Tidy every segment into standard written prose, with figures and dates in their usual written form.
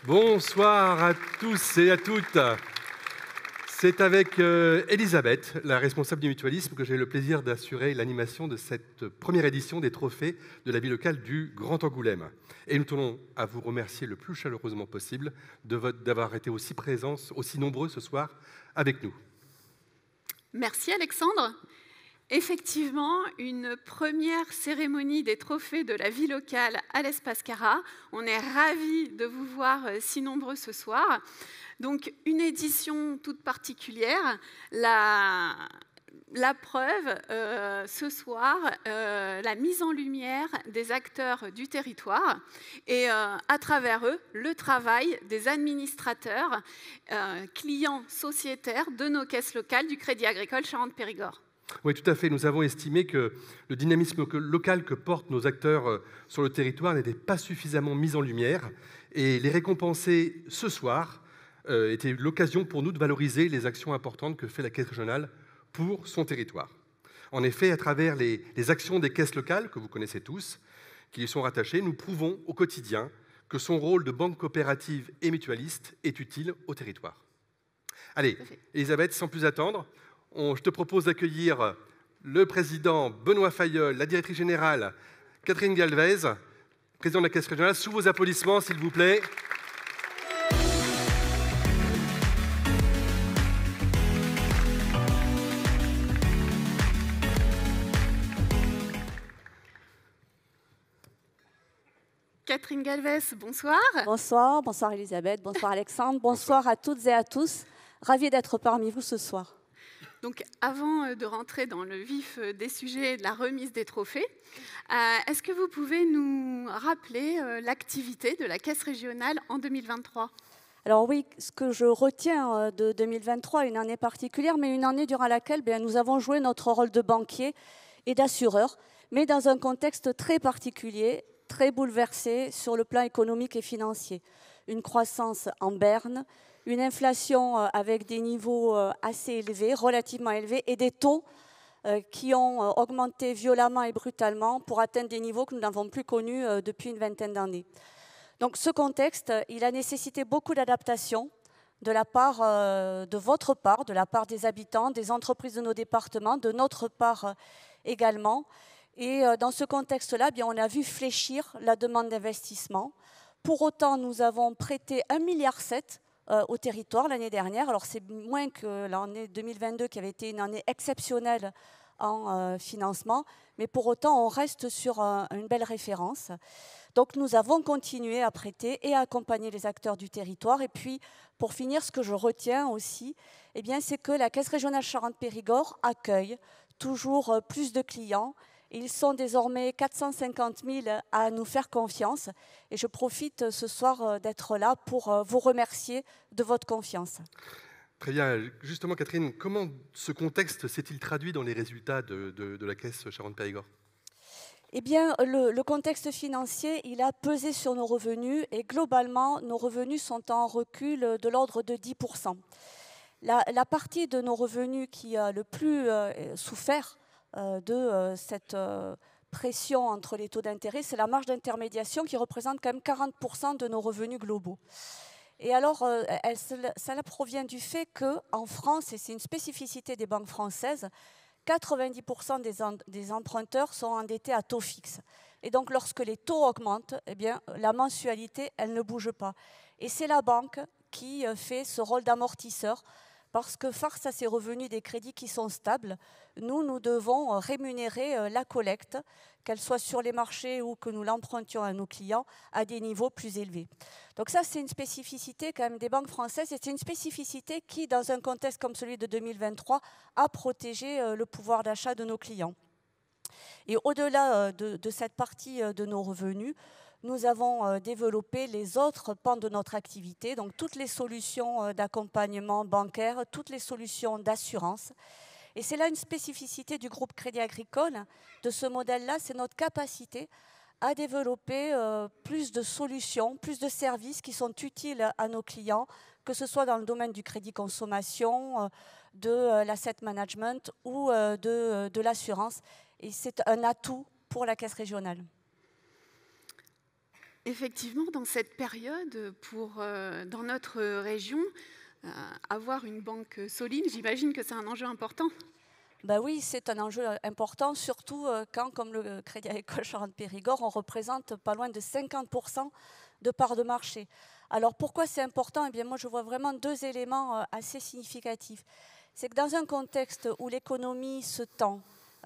Bonsoir à tous et à toutes. C'est avec Elisabeth, la responsable du mutualisme, que j'ai le plaisir d'assurer l'animation de cette première édition des trophées de la vie locale du Grand Angoulême. Et nous tenons à vous remercier le plus chaleureusement possible d'avoir été aussi présents, aussi nombreux ce soir avec nous. Merci Alexandre. Effectivement, une première cérémonie des trophées de la vie locale à l'Espace Cara. On est ravis de vous voir si nombreux ce soir. Donc, une édition toute particulière. La preuve, ce soir, la mise en lumière des acteurs du territoire et à travers eux, le travail des administrateurs, clients sociétaires de nos caisses locales du Crédit Agricole Charente-Périgord. Oui, tout à fait. Nous avons estimé que le dynamisme local que portent nos acteurs sur le territoire n'était pas suffisamment mis en lumière. Et les récompenser ce soir était l'occasion pour nous de valoriser les actions importantes que fait la Caisse régionale pour son territoire. En effet, à travers les actions des caisses locales, que vous connaissez tous, qui y sont rattachées, nous prouvons au quotidien que son rôle de banque coopérative et mutualiste est utile au territoire. Allez, Elisabeth, sans plus attendre, je te propose d'accueillir le président Benoît Fayolle, la directrice générale Catherine Galvez, président de la Caisse régionale. Sous vos applaudissements, s'il vous plaît. Catherine Galvez, bonsoir. Bonsoir Elisabeth, bonsoir Alexandre, bonsoir à toutes et à tous. Ravi d'être parmi vous ce soir. Donc, avant de rentrer dans le vif des sujets de la remise des trophées, est-ce que vous pouvez nous rappeler l'activité de la Caisse régionale en 2023 ? Alors oui, ce que je retiens de 2023, une année particulière, mais une année durant laquelle nous avons joué notre rôle de banquier et d'assureur, mais dans un contexte très particulier, très bouleversé sur le plan économique et financier. Une croissance en berne, une inflation avec des niveaux assez élevés, relativement élevés, et des taux qui ont augmenté violemment et brutalement pour atteindre des niveaux que nous n'avons plus connus depuis une vingtaine d'années. Donc ce contexte, il a nécessité beaucoup d'adaptation de la part de votre part, de la part des habitants, des entreprises de nos départements, de notre part également. Et dans ce contexte-là, on a vu fléchir la demande d'investissement. Pour autant, nous avons prêté 1,7 milliard au territoire l'année dernière. Alors c'est moins que l'année 2022 qui avait été une année exceptionnelle en financement, mais pour autant on reste sur une belle référence. Donc nous avons continué à prêter et à accompagner les acteurs du territoire. Et puis pour finir, ce que je retiens aussi, c'est que la Caisse régionale Charente-Périgord accueille toujours plus de clients. Ils sont désormais 450 000 à nous faire confiance et je profite ce soir d'être là pour vous remercier de votre confiance. Très bien. Justement, Catherine, comment ce contexte s'est-il traduit dans les résultats de la Caisse Charente-Périgord ? Le contexte financier, il a pesé sur nos revenus et globalement, nos revenus sont en recul de l'ordre de 10%. La partie de nos revenus qui a le plus souffert de cette pression entre les taux d'intérêt, c'est la marge d'intermédiation qui représente quand même 40% de nos revenus globaux. Et alors, cela provient du fait qu'en France, et c'est une spécificité des banques françaises, 90% des emprunteurs sont endettés à taux fixe. Et donc, lorsque les taux augmentent, la mensualité, elle ne bouge pas. Et c'est la banque qui fait ce rôle d'amortisseur, parce que face à ces revenus des crédits qui sont stables, nous devons rémunérer la collecte, qu'elle soit sur les marchés ou que nous l'empruntions à nos clients, à des niveaux plus élevés. Donc ça, c'est une spécificité quand même des banques françaises et c'est une spécificité qui, dans un contexte comme celui de 2023, a protégé le pouvoir d'achat de nos clients. Et au-delà de cette partie de nos revenus, nous avons développé les autres pans de notre activité, donc toutes les solutions d'accompagnement bancaire, toutes les solutions d'assurance. Et c'est là une spécificité du groupe Crédit Agricole, de ce modèle-là, c'est notre capacité à développer plus de solutions, plus de services qui sont utiles à nos clients, que ce soit dans le domaine du crédit consommation, de l'asset management ou de l'assurance. Et c'est un atout pour la Caisse régionale. Effectivement, dans cette période, dans notre région, avoir une banque solide, j'imagine que c'est un enjeu important. Ben oui, c'est un enjeu important, surtout quand, comme le Crédit Agricole Charente-Périgord, on représente pas loin de 50% de parts de marché. Alors pourquoi c'est important? Eh bien, moi, je vois vraiment deux éléments assez significatifs. C'est que dans un contexte où l'économie se tend,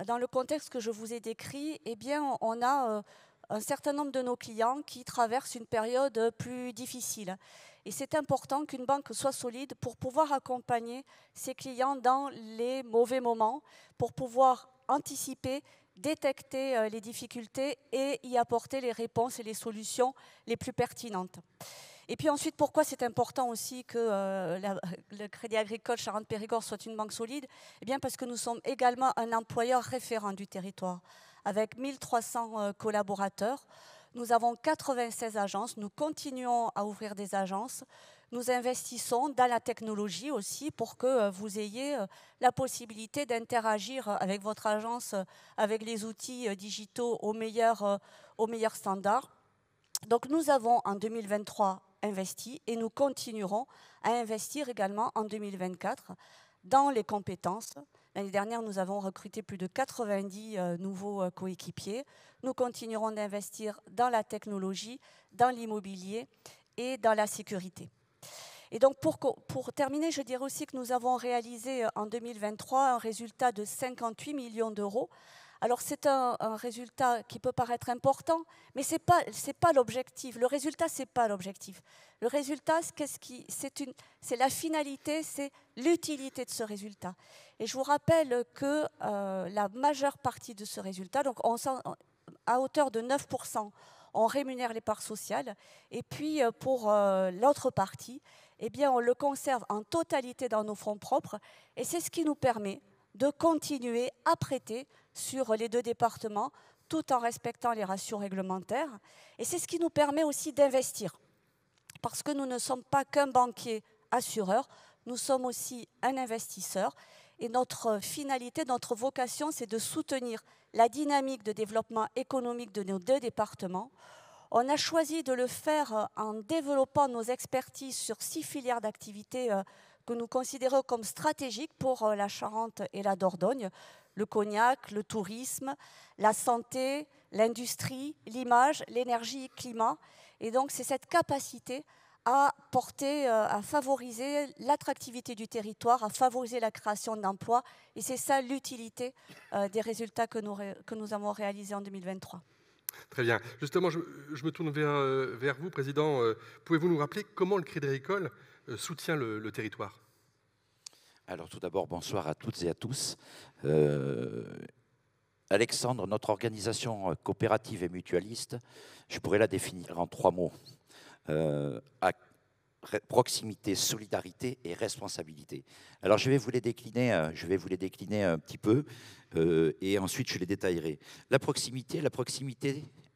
dans le contexte que je vous ai décrit, eh bien, on a un certain nombre de nos clients qui traversent une période plus difficile. Et c'est important qu'une banque soit solide pour pouvoir accompagner ses clients dans les mauvais moments, pour pouvoir anticiper, détecter les difficultés et y apporter les réponses et les solutions les plus pertinentes. Et puis ensuite, pourquoi c'est important aussi que le Crédit Agricole Charente-Périgord soit une banque solide? Eh bien parce que nous sommes également un employeur référent du territoire, avec 1300 collaborateurs. Nous avons 96 agences, nous continuons à ouvrir des agences. Nous investissons dans la technologie aussi pour que vous ayez la possibilité d'interagir avec votre agence, avec les outils digitaux aux meilleurs standards. Donc nous avons en 2023 investi et nous continuerons à investir également en 2024 dans les compétences. L'année dernière, nous avons recruté plus de 90 nouveaux coéquipiers. Nous continuerons d'investir dans la technologie, dans l'immobilier et dans la sécurité. Et donc pour terminer, je dirais aussi que nous avons réalisé en 2023 un résultat de 58 millions d'euros. Alors c'est un résultat qui peut paraître important, mais c'est pas l'objectif. Le résultat, c'est pas l'objectif. Le résultat, c'est la finalité, c'est l'utilité de ce résultat. Et je vous rappelle que la majeure partie de ce résultat, donc à hauteur de 9%, on rémunère les parts sociales. Et puis pour l'autre partie, eh bien, on le conserve en totalité dans nos fonds propres. Et c'est ce qui nous permet de continuer à prêter sur les deux départements, tout en respectant les ratios réglementaires. Et c'est ce qui nous permet aussi d'investir. Parce que nous ne sommes pas qu'un banquier assureur, nous sommes aussi un investisseur. Et notre finalité, notre vocation, c'est de soutenir la dynamique de développement économique de nos deux départements. On a choisi de le faire en développant nos expertises sur 6 filières d'activité que nous considérons comme stratégiques pour la Charente et la Dordogne: le cognac, le tourisme, la santé, l'industrie, l'image, l'énergie, le climat. Et donc c'est cette capacité à porter, à favoriser l'attractivité du territoire, à favoriser la création d'emplois. Et c'est ça l'utilité des résultats que nous avons réalisés en 2023. Très bien. Justement, je me tourne vers vous, Président. Pouvez-vous nous rappeler comment le Crédit Agricole soutient le territoire? Alors tout d'abord, bonsoir à toutes et à tous. Alexandre, notre organisation coopérative et mutualiste, je pourrais la définir en 3 mots. Proximité, solidarité et responsabilité. Alors je vais vous les décliner un petit peu et ensuite je les détaillerai. La proximité,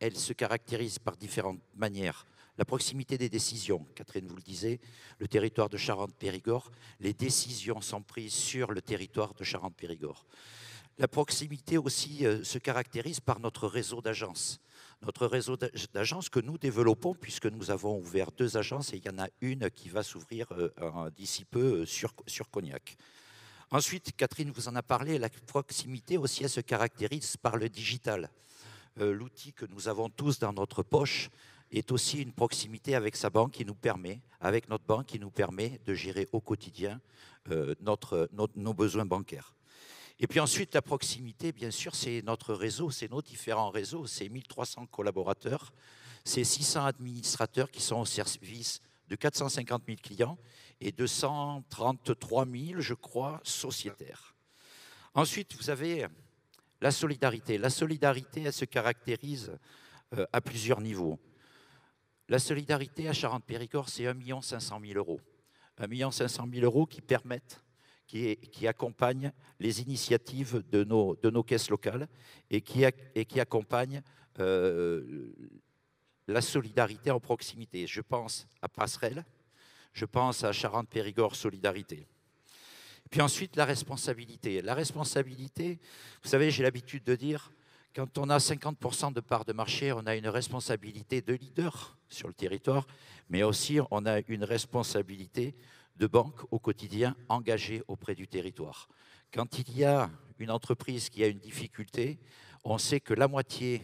elle se caractérise par différentes manières. La proximité des décisions, Catherine vous le disait, le territoire de Charente-Périgord, les décisions sont prises sur le territoire de Charente-Périgord. La proximité aussi se caractérise par notre réseau d'agences. Notre réseau d'agences que nous développons, puisque nous avons ouvert 2 agences et il y en a une qui va s'ouvrir d'ici peu sur Cognac. Ensuite, Catherine vous en a parlé, la proximité aussi, elle se caractérise par le digital. L'outil que nous avons tous dans notre poche est aussi une proximité avec sa banque qui nous permet, avec notre banque qui nous permet de gérer au quotidien nos besoins bancaires. Et puis ensuite, la proximité, bien sûr, c'est notre réseau, c'est nos différents réseaux, c'est 1300 collaborateurs, c'est 600 administrateurs qui sont au service de 450 000 clients et 233 000, je crois, sociétaires. Ensuite, vous avez la solidarité. La solidarité, elle se caractérise à plusieurs niveaux. La solidarité à Charente-Périgord, c'est 1 500 000 euros. 1 500 000 euros qui permettent, qui accompagnent les initiatives de nos caisses locales et qui accompagnent la solidarité en proximité. Je pense à Passerelle, je pense à Charente-Périgord Solidarité. Puis ensuite, la responsabilité. La responsabilité, vous savez, j'ai l'habitude de dire Quand on a 50% de parts de marché, on a une responsabilité de leader sur le territoire, mais aussi on a une responsabilité de banque au quotidien engagée auprès du territoire. Quand il y a une entreprise qui a une difficulté, on sait que la moitié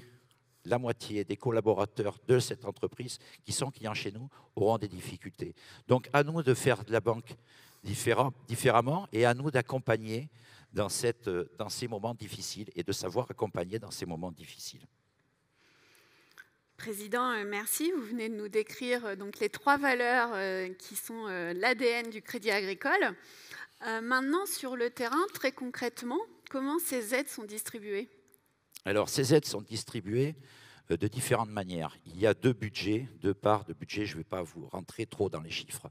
des collaborateurs de cette entreprise qui sont clients chez nous auront des difficultés. Donc à nous de faire de la banque différemment et à nous d'accompagner dans ces moments difficiles et de savoir accompagner dans ces moments difficiles. Président, merci. Vous venez de nous décrire donc les 3 valeurs qui sont l'ADN du Crédit Agricole. Maintenant, sur le terrain, très concrètement, comment ces aides sont distribuées ? Alors, ces aides sont distribuées de différentes manières. Il y a 2 budgets, 2 parts de budget. Je ne vais pas vous rentrer trop dans les chiffres.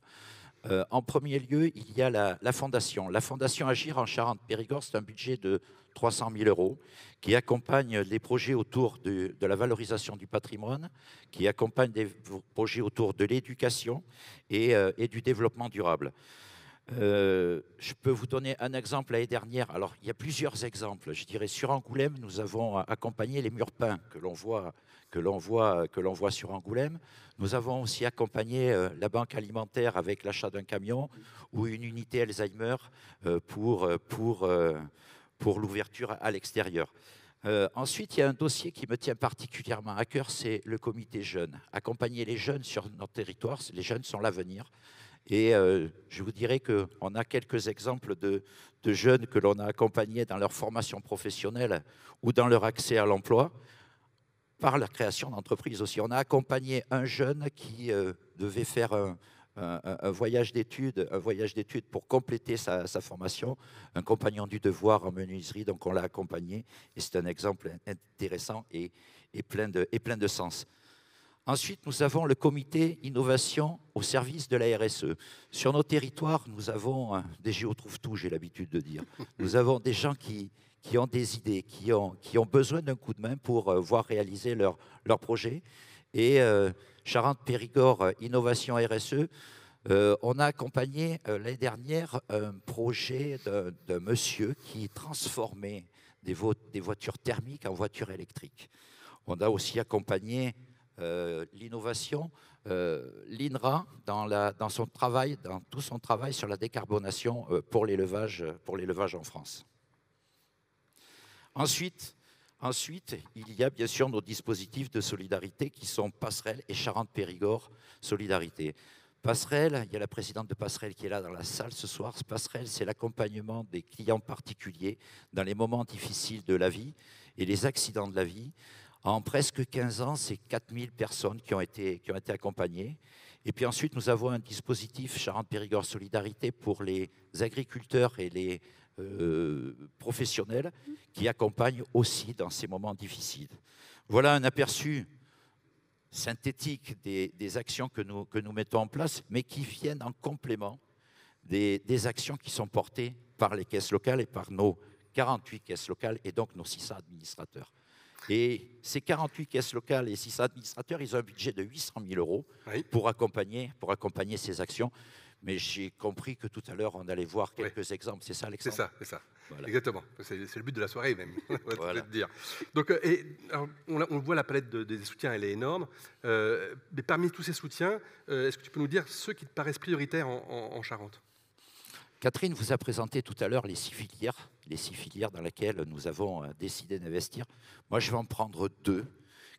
En premier lieu, il y a la Fondation. La Fondation Agir en Charente-Périgord, c'est un budget de 300 000 € qui accompagne les projets autour de la valorisation du patrimoine, qui accompagne des projets autour de l'éducation et du développement durable. Je peux vous donner un exemple l'année dernière. Alors, il y a plusieurs exemples. Je dirais, sur Angoulême, nous avons accompagné les murs peints que l'on voit sur Angoulême. Nous avons aussi accompagné la banque alimentaire avec l'achat d'un camion ou une unité Alzheimer pour l'ouverture à l'extérieur. Ensuite, il y a un dossier qui me tient particulièrement à cœur, c'est le comité jeunes. Accompagner les jeunes sur notre territoire, les jeunes sont l'avenir. Et je vous dirais qu'on a quelques exemples de jeunes que l'on a accompagnés dans leur formation professionnelle ou dans leur accès à l'emploi par la création d'entreprises aussi. On a accompagné un jeune qui devait faire un voyage d'études pour compléter sa formation, un compagnon du devoir en menuiserie, donc on l'a accompagné et c'est un exemple intéressant et plein de sens. Ensuite, nous avons le comité innovation au service de la RSE. Sur nos territoires, nous avons des géotrouve-tout, j'ai l'habitude de dire. Nous avons des gens qui ont des idées, qui ont besoin d'un coup de main pour voir réaliser leur projet. Et Charente-Périgord Innovation RSE, on a accompagné l'année dernière un projet d'un monsieur qui transformait des voitures thermiques en voitures électriques. On a aussi accompagné l'innovation, l'INRA dans tout son travail sur la décarbonation pour l'élevage en France. Ensuite, il y a bien sûr nos dispositifs de solidarité qui sont Passerelle et Charente-Périgord Solidarité. Passerelle, il y a la présidente de Passerelle qui est là dans la salle ce soir. Passerelle, c'est l'accompagnement des clients particuliers dans les moments difficiles de la vie et les accidents de la vie. En presque 15 ans, c'est 4000 personnes qui ont été accompagnées. Et puis ensuite, nous avons un dispositif Charente-Périgord Solidarité pour les agriculteurs et les professionnels qui accompagnent aussi dans ces moments difficiles. Voilà un aperçu synthétique des actions que nous mettons en place, mais qui viennent en complément des actions qui sont portées par les caisses locales et par nos 48 caisses locales et donc nos 600 administrateurs. Et ces 48 caisses locales et 600 administrateurs, ils ont un budget de 800 000 € pour accompagner ces actions. Mais j'ai compris que tout à l'heure, on allait voir quelques exemples. C'est ça, Alexandre ? C'est ça. Voilà. Exactement. C'est le but de la soirée, même. Voilà. Te dire. Donc, alors, on voit la palette des soutiens, elle est énorme. Mais parmi tous ces soutiens, est-ce que tu peux nous dire ceux qui te paraissent prioritaires en Charente ? Catherine vous a présenté tout à l'heure les 6 filières dans lesquelles nous avons décidé d'investir. Moi, je vais en prendre 2,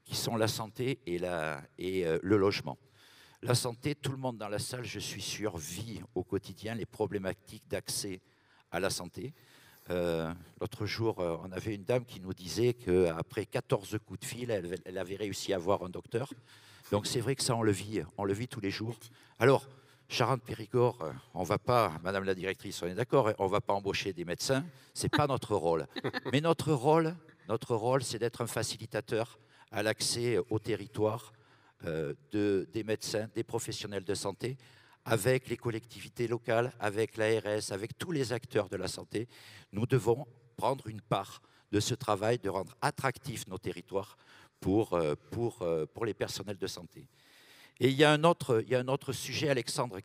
qui sont la santé et le logement. La santé, tout le monde dans la salle, je suis sûr, vit au quotidien les problématiques d'accès à la santé. L'autre jour, on avait une dame qui nous disait qu'après 14 coups de fil, elle avait réussi à voir un docteur. Donc c'est vrai que ça, on le vit tous les jours. Alors, Charente-Périgord, on ne va pas, Madame la directrice, on est d'accord, on ne va pas embaucher des médecins, ce n'est pas notre rôle. Mais notre rôle, c'est d'être un facilitateur à l'accès au territoire des médecins, des professionnels de santé, avec les collectivités locales, avec l'ARS, avec tous les acteurs de la santé. Nous devons prendre une part de ce travail de rendre attractifs nos territoires pour les personnels de santé. Et il y a un autre sujet, Alexandre,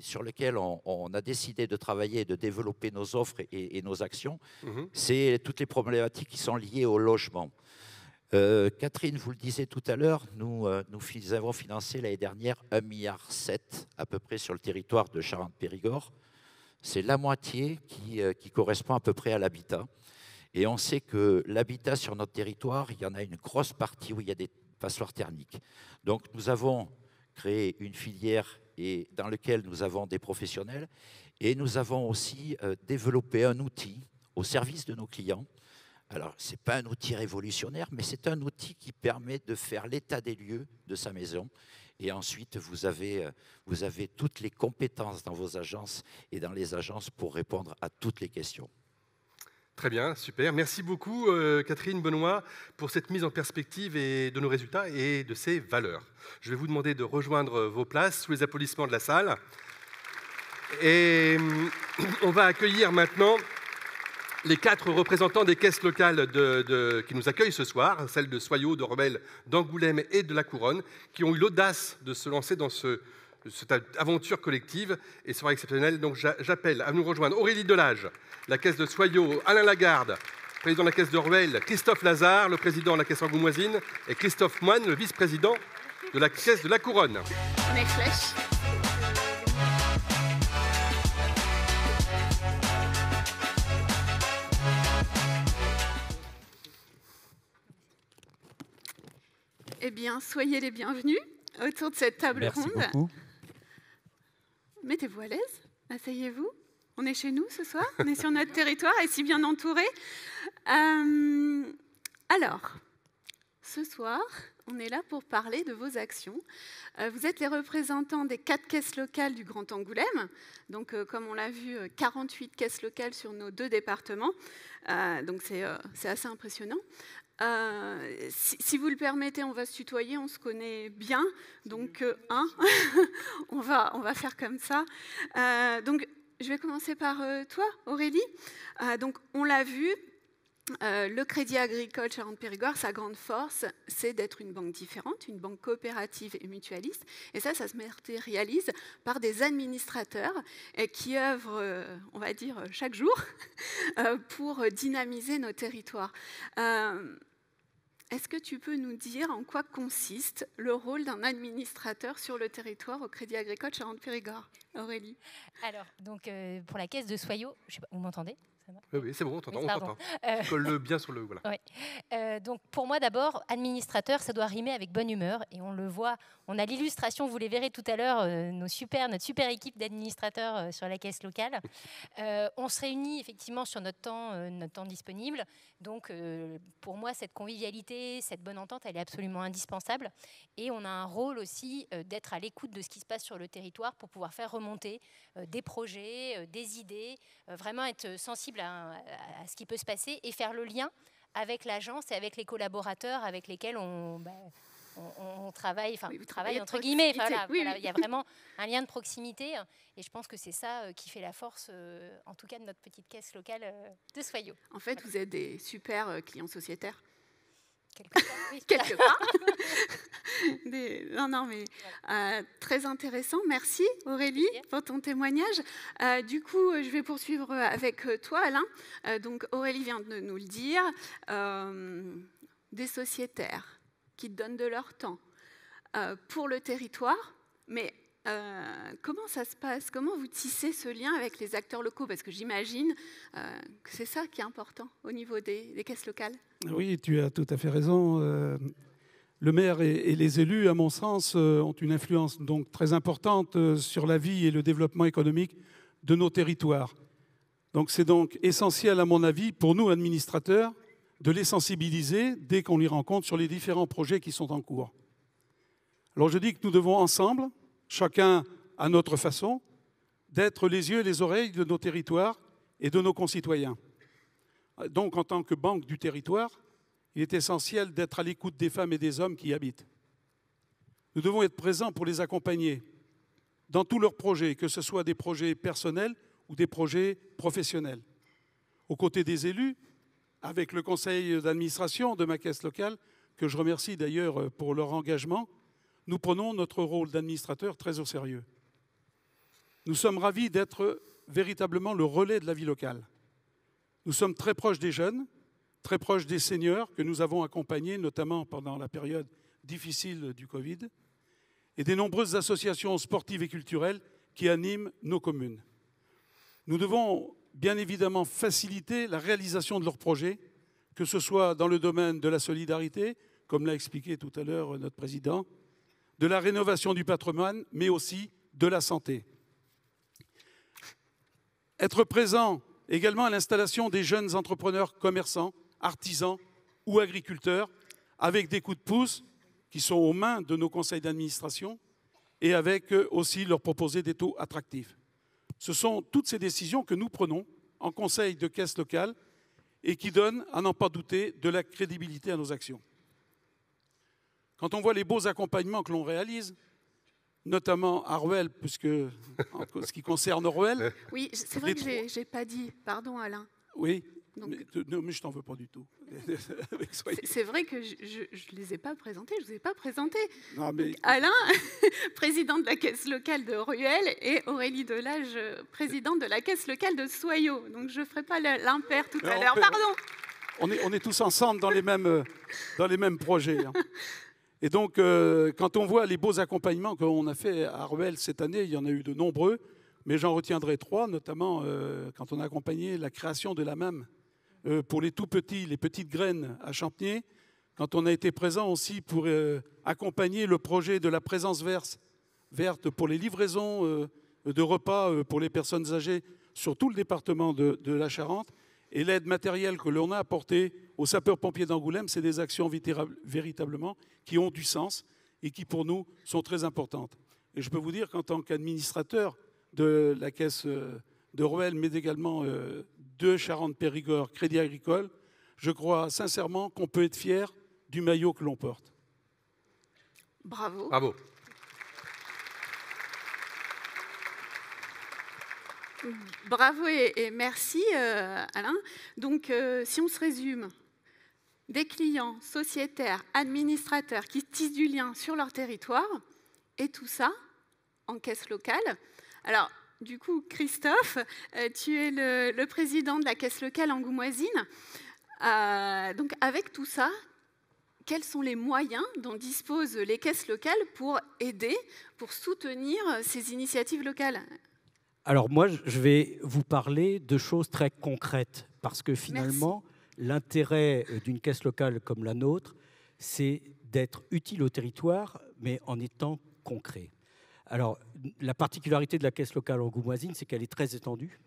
sur lequel on a décidé de travailler, de développer nos offres et nos actions. C'est toutes les problématiques qui sont liées au logement. Catherine, vous le disiez tout à l'heure, nous avons financé l'année dernière 1,7 milliard à peu près sur le territoire de Charente-Périgord. C'est la moitié qui correspond à peu près à l'habitat. Et on sait que l'habitat sur notre territoire, il y en a une grosse partie où il y a des passoires thermiques. Donc nous avons créé une filière dans laquelle nous avons des professionnels et nous avons aussi développé un outil au service de nos clients. Alors, ce n'est pas un outil révolutionnaire, mais c'est un outil qui permet de faire l'état des lieux de sa maison. Et ensuite, vous avez toutes les compétences dans vos agences et dans les agences pour répondre à toutes les questions. Très bien, super. Merci beaucoup, Catherine, Benoît, pour cette mise en perspective de nos résultats et de ces valeurs. Je vais vous demander de rejoindre vos places sous les applaudissements de la salle. Et on va accueillir maintenant les 4 représentants des caisses locales qui nous accueillent ce soir, celles de Soyaux, de Rebelle, d'Angoulême et de la Couronne, qui ont eu l'audace de se lancer dans cette aventure collective et sera exceptionnelle. Donc j'appelle à nous rejoindre Aurélie Delage, la caisse de Soyaux, Alain Lagarde, président de la caisse de Rebelle, Christophe Lazare, le président de la caisse angoumoisine, et Christophe Moine, le vice-président de la caisse de la Couronne. On est flèche. Eh bien, soyez les bienvenus autour de cette table ronde. Merci beaucoup. Mettez-vous à l'aise, asseyez-vous. On est chez nous ce soir, on est sur notre territoire et si bien entouré. Alors, ce soir, on est là pour parler de vos actions. Vous êtes les représentants des 4 caisses locales du Grand Angoulême. Donc, comme on l'a vu, 48 caisses locales sur nos 2 départements. Donc, c'est assez impressionnant. Si vous le permettez, on va se tutoyer, on se connaît bien, donc on va faire comme ça. Donc je vais commencer par toi, Aurélie. Donc on l'a vu, le Crédit Agricole Charente-Périgord, sa grande force, c'est d'être une banque différente, une banque coopérative et mutualiste. Et ça se matérialise par des administrateurs qui œuvrent, on va dire, chaque jour pour dynamiser nos territoires. Est-ce que tu peux nous dire en quoi consiste le rôle d'un administrateur sur le territoire au Crédit Agricole Charente-Périgord, Aurélie? Alors, donc, pour la caisse de Soyaux, je sais pas, vous m'entendez? Oui, c'est bon, on t'entend. Oui, On t'entend. Colle-le bien sur le... Voilà. Ouais. Donc, pour moi, d'abord, administrateur, ça doit rimer avec bonne humeur. Et on le voit, on a l'illustration, vous les verrez tout à l'heure, notre super équipe d'administrateurs sur la caisse locale. On se réunit effectivement sur notre temps disponible. Donc, pour moi, cette convivialité, cette bonne entente, elle est absolument indispensable. Et on a un rôle aussi d'être à l'écoute de ce qui se passe sur le territoire pour pouvoir faire remonter des projets, des idées, vraiment être sensible à ce qui peut se passer et faire le lien avec l'agence et avec les collaborateurs avec lesquels on travaille, enfin, oui, travaille entre guillemets. Voilà, il y a vraiment un lien de proximité et je pense que c'est ça qui fait la force, en tout cas, de notre petite caisse locale de Soyaux. En fait, vous êtes des super clients sociétaires. Quelque part, oui. Quelque part. Non, mais voilà. Très intéressant. Merci Aurélie pour ton témoignage. Du coup, je vais poursuivre avec toi, Alain. Donc Aurélie vient de nous le dire. Des sociétaires qui donnent de leur temps pour le territoire, mais comment ça se passe? Comment vous tissez ce lien avec les acteurs locaux? Parce que j'imagine que c'est ça qui est important au niveau des caisses locales. Oui, tu as tout à fait raison. Le maire et les élus, à mon sens, ont une influence donc très importante sur la vie et le développement économique de nos territoires. Donc c'est donc essentiel, à mon avis, pour nous, administrateurs, de les sensibiliser dès qu'on les rencontre sur les différents projets qui sont en cours. Alors je dis que nous devons ensemble, chacun à notre façon, d'être les yeux et les oreilles de nos territoires et de nos concitoyens. Donc en tant que banque du territoire, il est essentiel d'être à l'écoute des femmes et des hommes qui y habitent. Nous devons être présents pour les accompagner dans tous leurs projets, que ce soit des projets personnels ou des projets professionnels. Aux côtés des élus, avec le conseil d'administration de ma caisse locale, que je remercie d'ailleurs pour leur engagement, nous prenons notre rôle d'administrateur très au sérieux. Nous sommes ravis d'être véritablement le relais de la vie locale. Nous sommes très proches des jeunes, très proches des seniors que nous avons accompagnés, notamment pendant la période difficile du Covid, et des nombreuses associations sportives et culturelles qui animent nos communes. Nous devons bien évidemment faciliter la réalisation de leurs projets, que ce soit dans le domaine de la solidarité, comme l'a expliqué tout à l'heure notre président, de la rénovation du patrimoine, mais aussi de la santé. Être présent également à l'installation des jeunes entrepreneurs commerçants, artisans ou agriculteurs, avec des coups de pouce qui sont aux mains de nos conseils d'administration et avec aussi leur proposer des taux attractifs. Ce sont toutes ces décisions que nous prenons en conseil de caisse locale et qui donnent, à n'en pas douter, de la crédibilité à nos actions. Quand on voit les beaux accompagnements que l'on réalise, notamment à Ruel, puisque en ce qui concerne Ruel... Oui, c'est vrai que je n'ai pas dit. Pardon, Alain. Oui, Donc, mais je t'en veux pas du tout. C'est vrai que je ne les ai pas présentés, je ne vous ai pas présenté. Non, mais... Alain, président de la caisse locale de Ruel, et Aurélie Delage, présidente de la caisse locale de Soyaux. Donc je ne ferai pas l'impair tout à l'heure. Pardon. On est tous ensemble dans les mêmes projets. Hein. Et donc, quand on voit les beaux accompagnements qu'on a fait à Ruel cette année, il y en a eu de nombreux, mais j'en retiendrai 3, notamment quand on a accompagné la création de la MAM pour les tout petits, les petites graines à Champniers, quand on a été présent aussi pour accompagner le projet de la présence verte pour les livraisons de repas pour les personnes âgées sur tout le département de la Charente, et l'aide matérielle que l'on a apportée aux sapeurs-pompiers d'Angoulême, c'est des actions véritablement qui ont du sens et qui, pour nous, sont très importantes. Et je peux vous dire qu'en tant qu'administrateur de la caisse de Ruel, mais également de Charente-Périgord Crédit Agricole, je crois sincèrement qu'on peut être fier du maillot que l'on porte. Bravo. Bravo. Bravo et merci, Alain. Donc, si on se résume, des clients, sociétaires, administrateurs qui tissent du lien sur leur territoire, et tout ça en caisse locale. Alors, du coup, Christophe, tu es le président de la caisse locale angoumoisine. Donc, avec tout ça, quels sont les moyens dont disposent les caisses locales pour aider, pour soutenir ces initiatives locales ? Alors moi, je vais vous parler de choses très concrètes, parce que finalement, l'intérêt d'une caisse locale comme la nôtre, c'est d'être utile au territoire, mais en étant concret. Alors, la particularité de la caisse locale angoumoisine, c'est qu'elle est très étendue.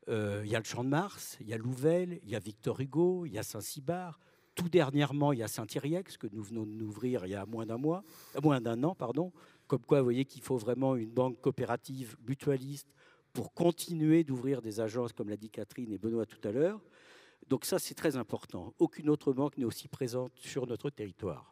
Il y a le Champ de Mars, il y a Louvel, il y a Victor Hugo, il y a Saint-Cybard. Tout dernièrement, il y a Saint-Iriex, que nous venons d'ouvrir il y a moins d'un an, pardon. Comme quoi, vous voyez qu'il faut vraiment une banque coopérative mutualiste pour continuer d'ouvrir des agences, comme l'a dit Catherine et Benoît tout à l'heure. Donc ça, c'est très important. Aucune autre banque n'est aussi présente sur notre territoire.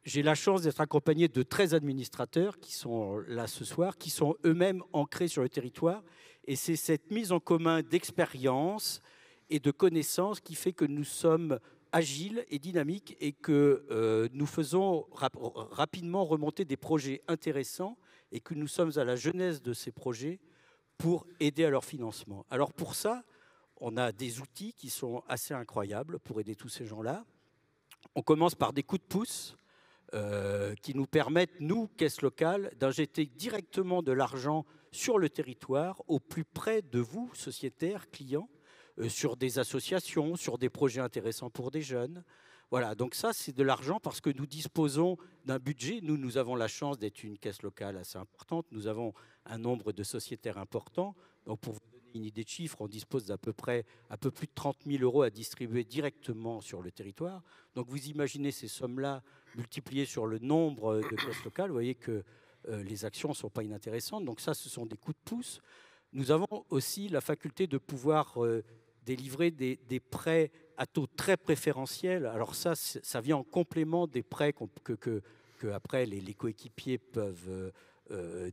J'ai la chance d'être accompagné de 13 administrateurs qui sont là ce soir, qui sont eux-mêmes ancrés sur le territoire. Et c'est cette mise en commun d'expériences et de connaissances qui fait que nous sommes agiles et dynamiques et que nous faisons rapidement remonter des projets intéressants et que nous sommes à la genèse de ces projets pour aider à leur financement. Alors pour ça, on a des outils qui sont assez incroyables pour aider tous ces gens-là. On commence par des coups de pouce qui nous permettent, nous, caisse locale, d'injecter directement de l'argent sur le territoire, au plus près de vous, sociétaires, clients, sur des associations, sur des projets intéressants pour des jeunes. Voilà, donc ça, c'est de l'argent parce que nous disposons d'un budget. Nous avons la chance d'être une caisse locale assez importante. Nous avons un nombre de sociétaires important. Donc, pour vous donner une idée de chiffre, on dispose d'à peu près un peu plus de 30 000 € à distribuer directement sur le territoire. Donc, vous imaginez ces sommes-là multipliées sur le nombre de caisses locales. Vous voyez que les actions ne sont pas inintéressantes. Donc, ça, ce sont des coups de pouce. Nous avons aussi la faculté de pouvoir délivrer des prêts à taux très préférentiels. Alors ça vient en complément des prêts que après les coéquipiers peuvent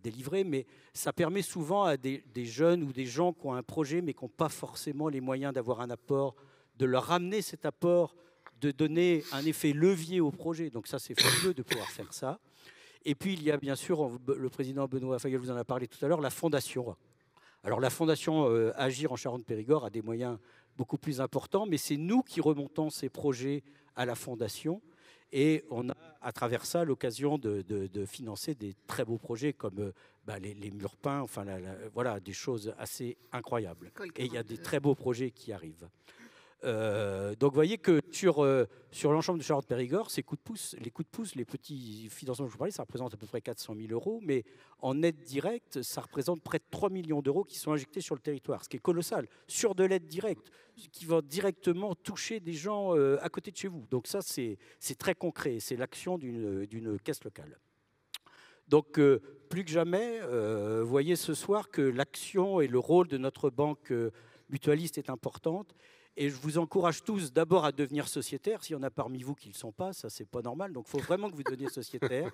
délivrer, mais ça permet souvent à des jeunes ou des gens qui ont un projet mais qui n'ont pas forcément les moyens d'avoir un apport, de leur amener cet apport de donner un effet levier au projet. Donc ça, c'est fabuleux de pouvoir faire ça. Et puis, il y a bien sûr, le président Benoît Fayol vous en a parlé tout à l'heure, la fondation. Alors, la fondation Agir en Charente-Périgord a des moyens beaucoup plus importants, mais c'est nous qui remontons ces projets à la fondation. Et on a, à travers ça, l'occasion de financer des très beaux projets comme les murs peints, enfin, voilà, des choses assez incroyables. Et il y a des très beaux projets qui arrivent. Donc, vous voyez que sur l'ensemble de Charente-Périgord, les coups de pouce, les petits financements que je vous parlais, ça représente à peu près 400 000 euros, mais en aide directe, ça représente près de 3 millions d'euros qui sont injectés sur le territoire, ce qui est colossal, sur de l'aide directe, qui va directement toucher des gens à côté de chez vous. Donc ça, c'est très concret, c'est l'action d'une caisse locale. Donc, plus que jamais, vous voyez ce soir que l'action et le rôle de notre banque mutualiste est importante. Et je vous encourage tous d'abord à devenir sociétaires. S'il y en a parmi vous qui ne le sont pas, ça, c'est pas normal. Donc, il faut vraiment que vous deveniez sociétaires.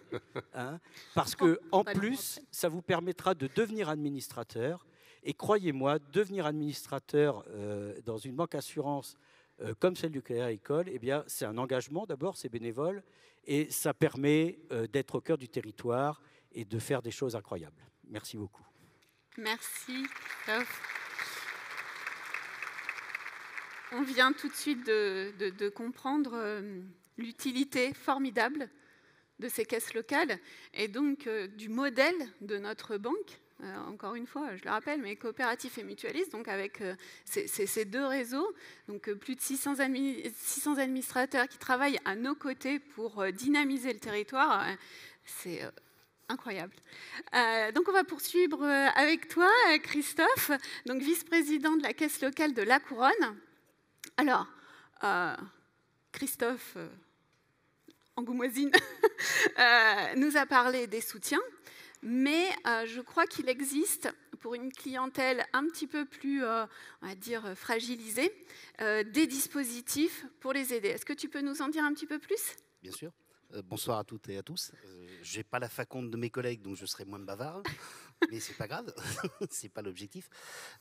Hein, parce qu'en plus, ça vous permettra de devenir administrateur. Et croyez-moi, devenir administrateur dans une banque assurance comme celle du Crédit Agricole, eh bien, c'est un engagement d'abord, c'est bénévole. Et ça permet d'être au cœur du territoire et de faire des choses incroyables. Merci beaucoup. Merci. On vient tout de suite de comprendre l'utilité formidable de ces caisses locales et donc du modèle de notre banque. Encore une fois, je le rappelle, mais coopératif et mutualiste, donc avec ces deux réseaux, donc plus de 600 administrateurs qui travaillent à nos côtés pour dynamiser le territoire. C'est incroyable. Donc on va poursuivre avec toi, Christophe, donc vice-président de la caisse locale de La Couronne. Alors, Christophe Angoumoisine nous a parlé des soutiens, mais je crois qu'il existe, pour une clientèle un petit peu plus, on va dire, fragilisée, des dispositifs pour les aider. Est-ce que tu peux nous en dire un petit peu plus ? Bien sûr. Bonsoir à toutes et à tous. Je n'ai pas la faconde de mes collègues, donc je serai moins bavard. Mais c'est pas grave, c'est pas l'objectif.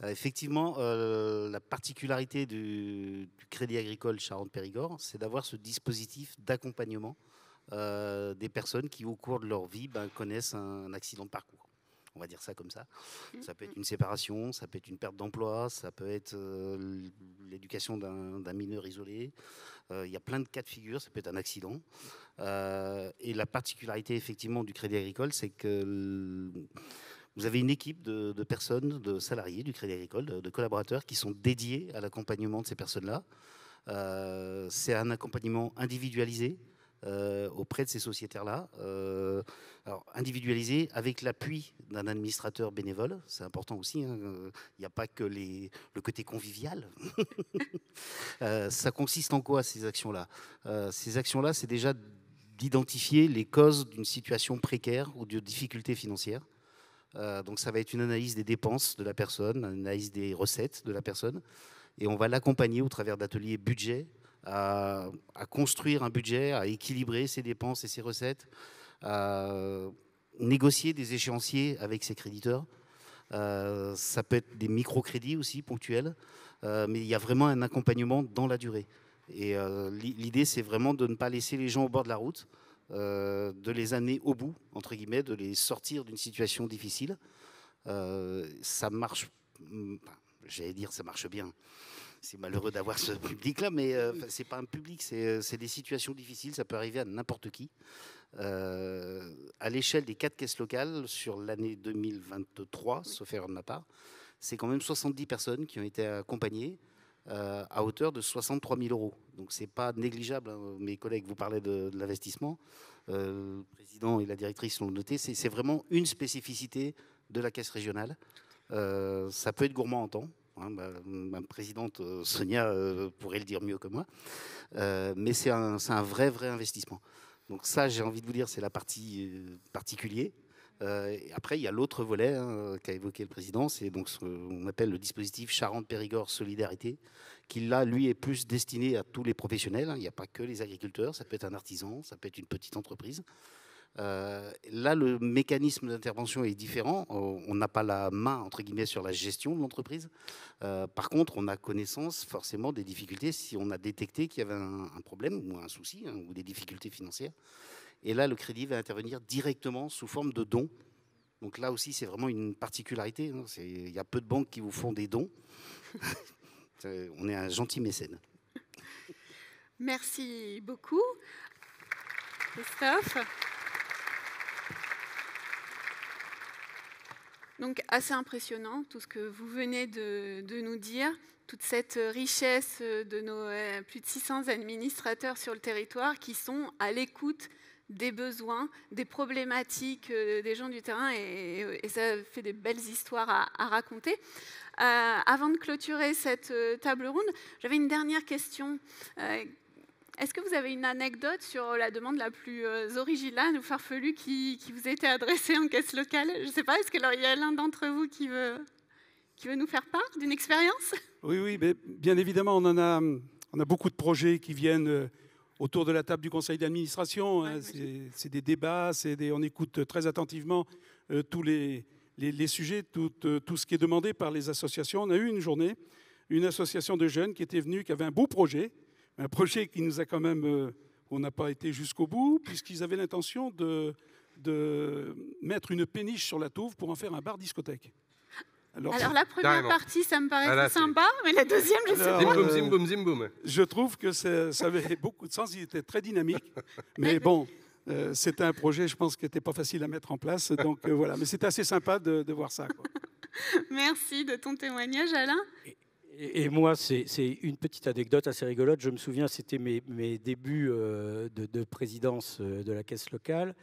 Effectivement, la particularité du Crédit Agricole Charente-Périgord, c'est d'avoir ce dispositif d'accompagnement des personnes qui, au cours de leur vie, connaissent un accident de parcours. On va dire ça comme ça. Ça peut être une séparation, ça peut être une perte d'emploi, ça peut être l'éducation d'un mineur isolé. Il y a plein de cas de figure, ça peut être un accident. Et la particularité, effectivement, du Crédit Agricole, c'est que vous avez une équipe de personnes, de salariés du Crédit Agricole, de collaborateurs qui sont dédiés à l'accompagnement de ces personnes-là. C'est un accompagnement individualisé auprès de ces sociétaires-là. Alors, individualisé avec l'appui d'un administrateur bénévole, c'est important aussi. Il n'y a pas que le côté convivial. Ça consiste en quoi, ces actions-là ? Ces actions-là, c'est déjà d'identifier les causes d'une situation précaire ou de difficultés financières. Donc ça va être une analyse des dépenses de la personne, une analyse des recettes de la personne, et on va l'accompagner au travers d'ateliers budget à construire un budget, à équilibrer ses dépenses et ses recettes, à négocier des échéanciers avec ses créditeurs. Ça peut être des microcrédits aussi ponctuels, mais il y a vraiment un accompagnement dans la durée. Et l'idée, c'est vraiment de ne pas laisser les gens au bord de la route, de les amener au bout, entre guillemets, de les sortir d'une situation difficile. Ça marche, j'allais dire ça marche bien. C'est malheureux d'avoir ce public-là, mais c'est pas un public, c'est des situations difficiles, ça peut arriver à n'importe qui. À l'échelle des 4 caisses locales, sur l'année 2023, sauf erreur de ma part, c'est quand même 70 personnes qui ont été accompagnées à hauteur de 63 000 euros. Donc c'est pas négligeable, hein. Mes collègues vous parlaient de l'investissement, le président et la directrice l'ont noté, c'est vraiment une spécificité de la caisse régionale. Ça peut être gourmand en temps, hein, ma présidente Sonia pourrait le dire mieux que moi, mais c'est un vrai investissement. Donc ça, j'ai envie de vous dire, c'est la partie particulière. Et après, il y a l'autre volet qu'a évoqué le président, c'est donc ce qu'on appelle le dispositif Charente-Périgord Solidarité, qui là, lui, est plus destiné à tous les professionnels. Il n'y a pas que les agriculteurs, ça peut être un artisan, ça peut être une petite entreprise. Là, le mécanisme d'intervention est différent. On n'a pas la main, entre guillemets, sur la gestion de l'entreprise. Par contre, on a connaissance forcément des difficultés si on a détecté qu'il y avait un problème ou un souci, hein, ou des difficultés financières. Et là, le crédit va intervenir directement sous forme de dons. Donc là aussi, c'est vraiment une particularité. Hein. Il y a peu de banques qui vous font des dons. On est un gentil mécène. Merci beaucoup, Christophe. Donc, assez impressionnant tout ce que vous venez de nous dire, toute cette richesse de nos plus de 600 administrateurs sur le territoire qui sont à l'écoute des besoins, des problématiques des gens du terrain, et ça fait des belles histoires à raconter. Avant de clôturer cette table ronde, j'avais une dernière question. Est-ce que vous avez une anecdote sur la demande la plus originale ou farfelue qui vous a été adressée en caisse locale? Je ne sais pas, est-ce qu'il y a l'un d'entre vous qui veut nous faire part d'une expérience? Oui, mais bien évidemment, on a beaucoup de projets qui viennent autour de la table du conseil d'administration. Ouais, c'est des débats, on écoute très attentivement tous les sujets, tout ce qui est demandé par les associations. On a eu une journée, une association de jeunes qui était venue, qui avait un beau projet, un projet qui nous a quand même... on n'a pas été jusqu'au bout, puisqu'ils avaient l'intention de mettre une péniche sur la Touve pour en faire un bar-discothèque. Alors la première partie, ça me paraissait sympa, mais la deuxième, je sais pas. Zim boum, zim boum. Je trouve que ça avait beaucoup de sens, il était très dynamique. Mais bon, c'était un projet, je pense, qui n'était pas facile à mettre en place. Donc voilà, mais c'était assez sympa de voir ça, quoi. Merci de ton témoignage, Alain. Et moi, c'est une petite anecdote assez rigolote. Je me souviens, c'était mes débuts de présidence de la caisse locale.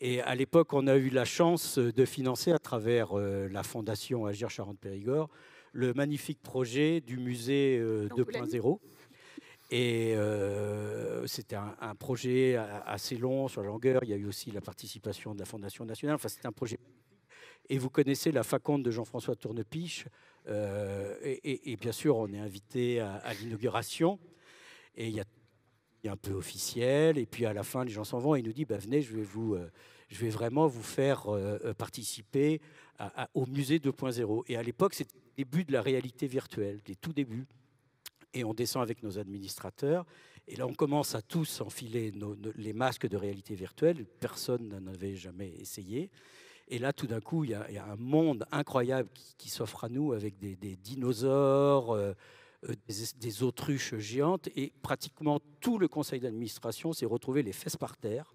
Et à l'époque, on a eu la chance de financer à travers la fondation Agir Charente-Périgord le magnifique projet du musée 2.0. Et c'était un projet assez long sur la longueur. Il y a eu aussi la participation de la Fondation nationale. Enfin, c'était un projet. Et vous connaissez la faconde de Jean-François Tournepiche. Et bien sûr, on est invité à l'inauguration. Et il y a un peu officiel, et puis à la fin, les gens s'en vont, et il nous dit, venez, je vais vraiment vous faire participer au musée 2.0. Et à l'époque, c'était le début de la réalité virtuelle, les tout débuts. Et on descend avec nos administrateurs, et là, on commence à tous enfiler les masques de réalité virtuelle. Personne n'en avait jamais essayé. Et là, tout d'un coup, il y a un monde incroyable qui s'offre à nous, avec des dinosaures, des autruches géantes, et pratiquement tout le conseil d'administration s'est retrouvé les fesses par terre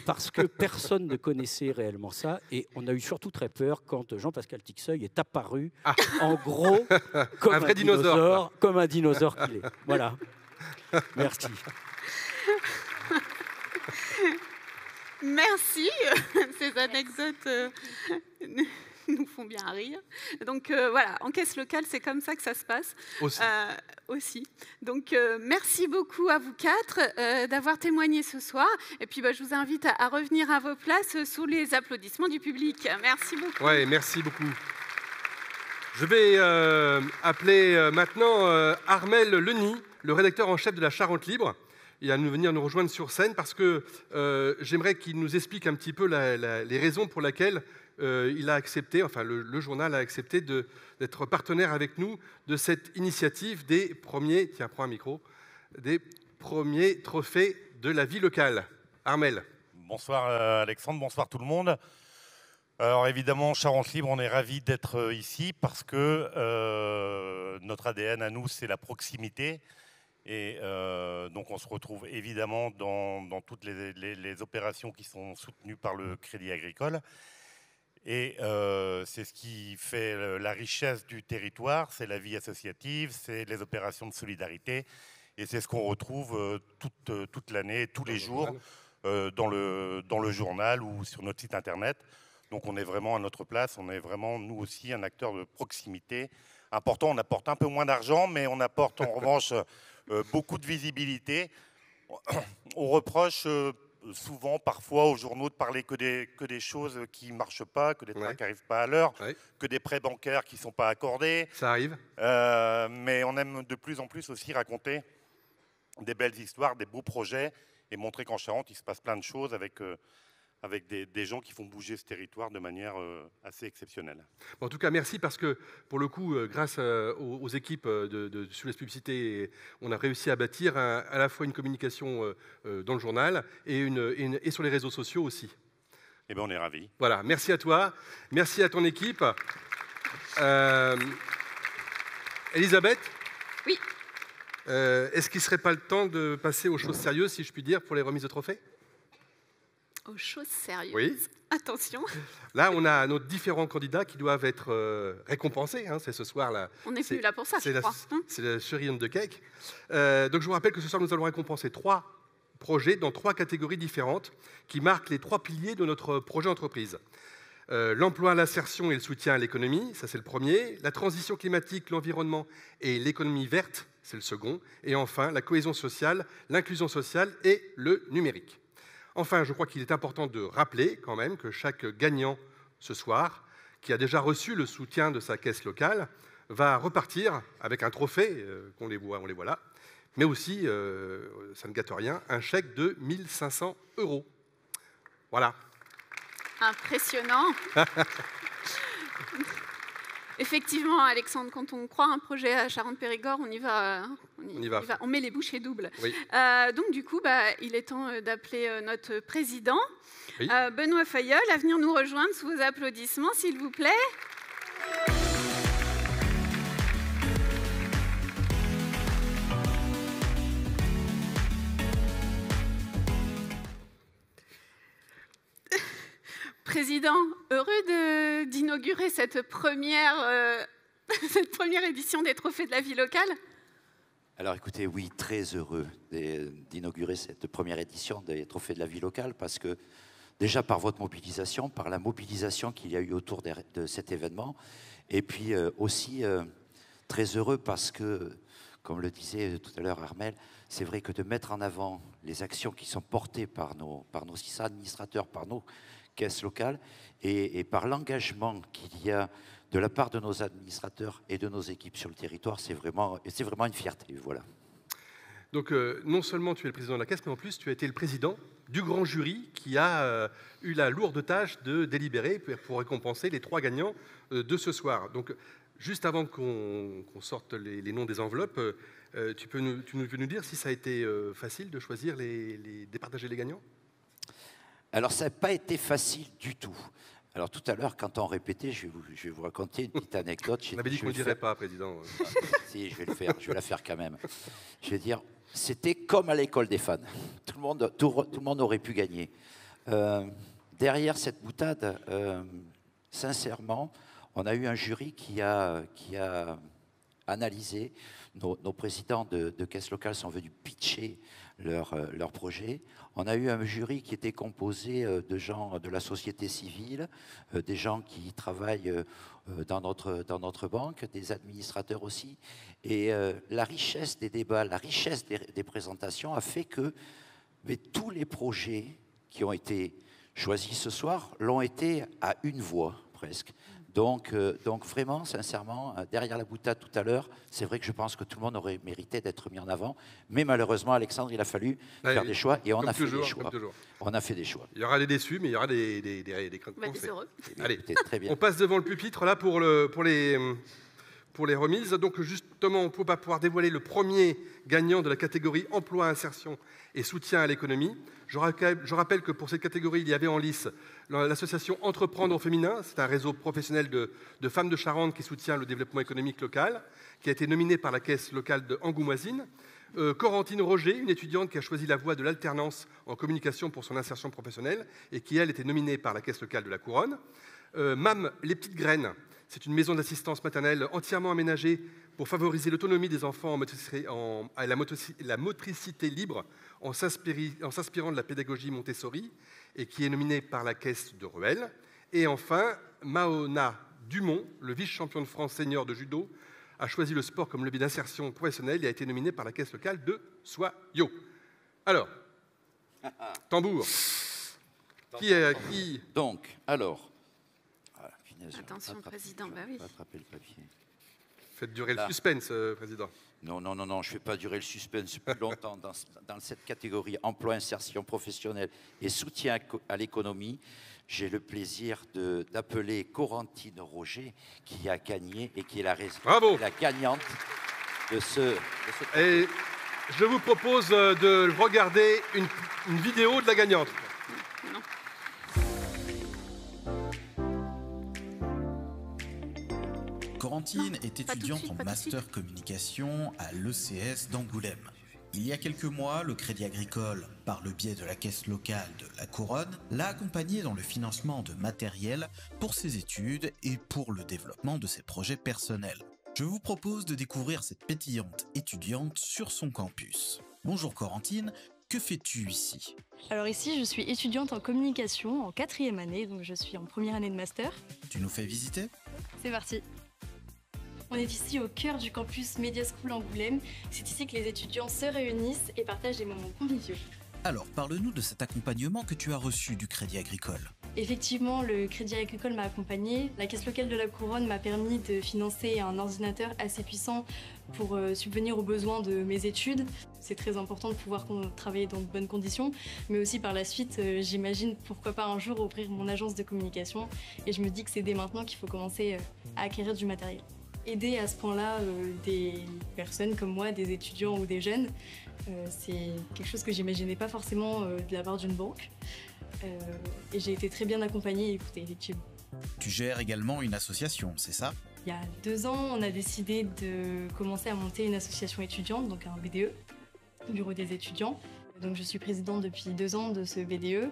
parce que personne ne connaissait réellement ça, et on a eu surtout très peur quand Jean-Pascal Tixeuil est apparu en gros comme un vrai dinosaure, comme un dinosaure qu'il est. Voilà. Merci. Merci. Ces anecdotes nous font bien rire. Donc voilà, en caisse locale, c'est comme ça que ça se passe. Aussi. Donc merci beaucoup à vous quatre d'avoir témoigné ce soir. Et puis je vous invite à revenir à vos places sous les applaudissements du public. Merci beaucoup. Ouais, merci beaucoup. Je vais appeler maintenant Armel Leny, le rédacteur en chef de la Charente Libre. Il va venir nous rejoindre sur scène parce que j'aimerais qu'il nous explique un petit peu les raisons pour lesquelles il a accepté, enfin le journal a accepté d'être partenaire avec nous de cette initiative des premiers, tiens, prends un micro, des premiers trophées de la vie locale. Armel. Bonsoir Alexandre, bonsoir tout le monde. Alors évidemment, Charente Libre, on est ravis d'être ici parce que notre ADN à nous, c'est la proximité. Et donc on se retrouve évidemment dans toutes les opérations qui sont soutenues par le Crédit Agricole. Et c'est ce qui fait la richesse du territoire, c'est la vie associative, c'est les opérations de solidarité. Et c'est ce qu'on retrouve toute l'année, tous les jours, dans le journal ou sur notre site internet. Donc on est vraiment à notre place, on est vraiment nous aussi un acteur de proximité. Important, on apporte un peu moins d'argent, mais on apporte en revanche beaucoup de visibilité. On reproche souvent, parfois, aux journaux de parler que des choses qui ne marchent pas, que des trains qui n'arrivent pas à l'heure, que des prêts bancaires qui ne sont pas accordés. Ça arrive. Mais on aime de plus en plus aussi raconter des belles histoires, des beaux projets, et montrer qu'en Charente, il se passe plein de choses avec avec des gens qui font bouger ce territoire de manière assez exceptionnelle. En tout cas, merci parce que, pour le coup, grâce aux équipes de Sud-Est Publicité, on a réussi à bâtir à la fois une communication dans le journal et sur les réseaux sociaux aussi. Eh bien, on est ravis. Voilà, merci à toi, merci à ton équipe. Elisabeth ? Oui. Est-ce qu'il ne serait pas le temps de passer aux choses sérieuses, si je puis dire, pour les remises de trophées ? Aux choses sérieuses. Oui. Attention. Là, on a nos différents candidats qui doivent être récompensés. Hein, c'est ce soir là. On n'est plus là pour ça, je crois. C'est la cerise on the cake. Donc, je vous rappelle que ce soir, nous allons récompenser 3 projets dans 3 catégories différentes qui marquent les 3 piliers de notre projet entreprise. L'emploi, l'insertion et le soutien à l'économie, ça c'est le premier. La transition climatique, l'environnement et l'économie verte, c'est le second. Et enfin, la cohésion sociale, l'inclusion sociale et le numérique. Enfin, je crois qu'il est important de rappeler quand même que chaque gagnant ce soir, qui a déjà reçu le soutien de sa caisse locale, va repartir avec un trophée, on les voit là, mais aussi, ça ne gâte rien, un chèque de 1 500 €. Voilà. Impressionnant. Effectivement, Alexandre, quand on croit un projet à Charente-Périgord, on y va. On met les bouchées doubles. Oui. Donc, du coup, il est temps d'appeler notre président, oui. Benoît Fayeul, à venir nous rejoindre sous vos applaudissements, s'il vous plaît. Président, heureux d'inaugurer cette première édition des Trophées de la vie locale? Alors écoutez, oui, très heureux d'inaugurer cette première édition des Trophées de la vie locale parce que déjà par votre mobilisation, par la mobilisation qu'il y a eu autour de cet événement, et puis aussi très heureux parce que, comme le disait tout à l'heure Armel, c'est vrai que de mettre en avant les actions qui sont portées par nos 6 administrateurs, par nos caisses locales, et par l'engagement qu'il y a de la part de nos administrateurs et de nos équipes sur le territoire, c'est vraiment une fierté. Voilà. Donc non seulement tu es le président de la caisse, mais en plus tu as été le président du grand jury qui a eu la lourde tâche de délibérer pour récompenser les 3 gagnants de ce soir. Donc juste avant qu'on sorte les noms des enveloppes, tu peux nous dire si ça a été facile de choisir, départager les gagnants? Alors, ça n'a pas été facile du tout. Alors, tout à l'heure, quand on répétait, je vais vous raconter une petite anecdote. On avait dit qu'on ne le dirait pas, Président. Si, je vais la faire quand même. Je vais dire, c'était comme à l'école des fans. Tout le monde aurait pu gagner. Derrière cette boutade, sincèrement, on a eu un jury qui a analysé. Nos présidents de caisses locales sont venus pitcher leur projet. On a eu un jury qui était composé de gens de la société civile, des gens qui travaillent dans notre banque, des administrateurs aussi. Et la richesse des débats, la richesse des présentations a fait que tous les projets qui ont été choisis ce soir l'ont été à une voix presque. Donc vraiment, sincèrement, derrière la boutade tout à l'heure, c'est vrai que je pense que tout le monde aurait mérité d'être mis en avant. Mais malheureusement, Alexandre, il a fallu faire des choix et on a fait des choix. On a fait des choix. Il y aura des déçus, mais il y aura des des heureux. Allez, très bien. On passe devant le pupitre là pour les remises. Donc justement, on ne peut pas pouvoir dévoiler le premier gagnant de la catégorie emploi, insertion et soutien à l'économie. Je rappelle que pour cette catégorie, il y avait en lice l'association Entreprendre au féminin. C'est un réseau professionnel de femmes de Charente qui soutient le développement économique local, qui a été nominé par la caisse locale de Angoumoisine. Corentine Roger, une étudiante qui a choisi la voie de l'alternance en communication pour son insertion professionnelle et qui, elle, était nominée par la caisse locale de la Couronne. MAM, les petites graines, c'est une maison d'assistance maternelle entièrement aménagée pour favoriser l'autonomie des enfants à la motricité libre en s'inspirant de la pédagogie Montessori et qui est nominée par la caisse de Ruel. Et enfin, Maona Dumont, le vice-champion de France senior de judo, a choisi le sport comme levier d'insertion professionnelle et a été nominé par la caisse locale de Soyo. Alors, tambour. Qui Donc, alors... Attention, président, bah oui. Attraper le papier. Faites durer le suspense, Président. Non, je ne fais pas durer le suspense plus longtemps. Dans cette catégorie emploi, insertion professionnelle et soutien à l'économie, j'ai le plaisir d'appeler Corentine Roger, qui a gagné et qui est la gagnante de ce... Et je vous propose de regarder une vidéo de la gagnante. Non. Corentine est étudiante en master communication à l'ECS d'Angoulême. Il y a quelques mois, le Crédit Agricole, par le biais de la caisse locale de la Couronne, l'a accompagnée dans le financement de matériel pour ses études et pour le développement de ses projets personnels. Je vous propose de découvrir cette pétillante étudiante sur son campus. Bonjour Corentine, que fais-tu ici? Alors ici, je suis étudiante en communication en 4e année, donc je suis en première année de master. Tu nous fais visiter? C'est parti. On est ici au cœur du campus Media School Angoulême. C'est ici que les étudiants se réunissent et partagent des moments conviviaux. Alors, parle-nous de cet accompagnement que tu as reçu du Crédit Agricole. Effectivement, le Crédit Agricole m'a accompagnée. La caisse locale de la Couronne m'a permis de financer un ordinateur assez puissant pour subvenir aux besoins de mes études. C'est très important de pouvoir travailler dans de bonnes conditions, mais aussi par la suite, j'imagine pourquoi pas un jour ouvrir mon agence de communication. Et je me dis que c'est dès maintenant qu'il faut commencer à acquérir du matériel. Aider à ce point-là des personnes comme moi, des étudiants ou des jeunes, c'est quelque chose que j'imaginais pas forcément de la part d'une banque. Et j'ai été très bien accompagnée et écoutée, effectivement. Tu gères également une association, c'est ça? Il y a 2 ans, on a décidé de commencer à monter une association étudiante, donc un BDE, Bureau des étudiants. Donc je suis présidente depuis 2 ans de ce BDE.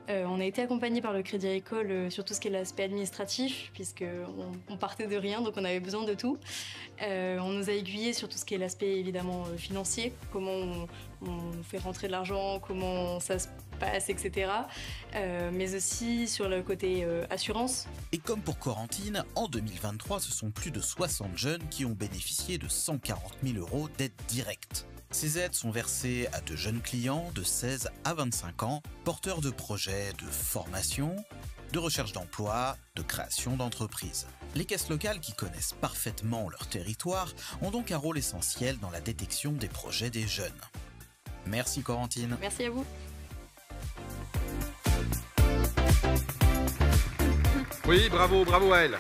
On a été accompagné par le Crédit Agricole sur tout ce qui est l'aspect administratif, puisqu'on partait de rien, donc on avait besoin de tout. On nous a aiguillés sur tout ce qui est l'aspect évidemment financier, comment on fait rentrer de l'argent, comment ça se passe, etc. Mais aussi sur le côté assurance. Et comme pour Corentine, en 2023, ce sont plus de 60 jeunes qui ont bénéficié de 140 000 € d'aide directe. Ces aides sont versées à de jeunes clients de 16 à 25 ans, porteurs de projets de formation, de recherche d'emploi, de création d'entreprise. Les caisses locales qui connaissent parfaitement leur territoire ont donc un rôle essentiel dans la détection des projets des jeunes. Merci Corentine. Merci à vous. Oui, bravo à elle.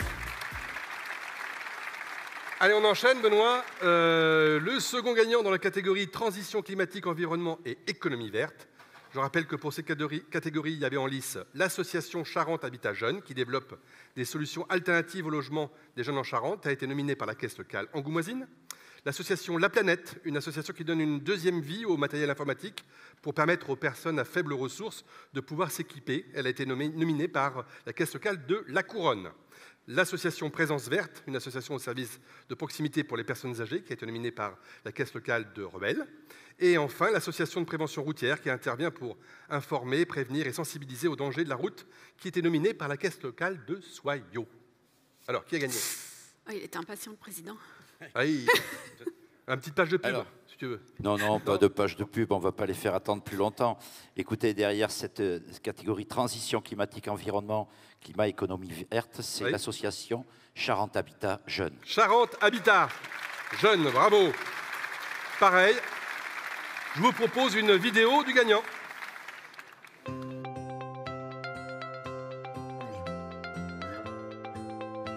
Allez, on enchaîne, Benoît. Le second gagnant dans la catégorie transition climatique, environnement et économie verte. Je rappelle que pour ces catégories, il y avait en lice l'association Charente Habitat Jeunes, qui développe des solutions alternatives au logement des jeunes en Charente, a été nominée par la caisse locale Angoumoisine. L'association La Planète, une association qui donne une deuxième vie au matériel informatique pour permettre aux personnes à faibles ressources de pouvoir s'équiper. Elle a été nominée par la caisse locale de La Couronne. L'association Présence Verte, une association au service de proximité pour les personnes âgées, qui a été nominée par la caisse locale de Rebelle. Et enfin, l'association de prévention routière, qui intervient pour informer, prévenir et sensibiliser aux dangers de la route, qui a été nominée par la caisse locale de Soyaux. Alors, qui a gagné? Oh, il était impatient, le président. Une petite page de pub, si tu veux. Non, pas de page de pub, on ne va pas les faire attendre plus longtemps. Écoutez, derrière cette catégorie transition climatique, environnement, climat, économie verte, c'est l'association Charente Habitat Jeunes. Charente Habitat Jeunes, bravo. Pareil, je vous propose une vidéo du gagnant.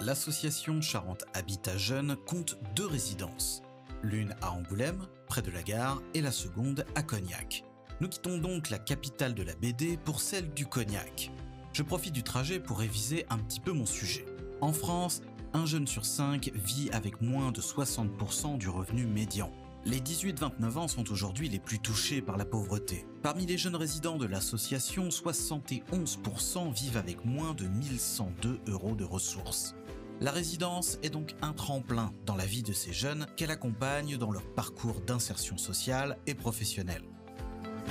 L'association Charente Habitat Jeunes compte 2 résidences. L'une à Angoulême, près de la gare, et la seconde à Cognac. Nous quittons donc la capitale de la BD pour celle du Cognac. Je profite du trajet pour réviser un petit peu mon sujet. En France, un jeune sur 5 vit avec moins de 60% du revenu médian. Les 18-29 ans sont aujourd'hui les plus touchés par la pauvreté. Parmi les jeunes résidents de l'association, 71% vivent avec moins de 1102 € de ressources. La résidence est donc un tremplin dans la vie de ces jeunes qu'elle accompagne dans leur parcours d'insertion sociale et professionnelle.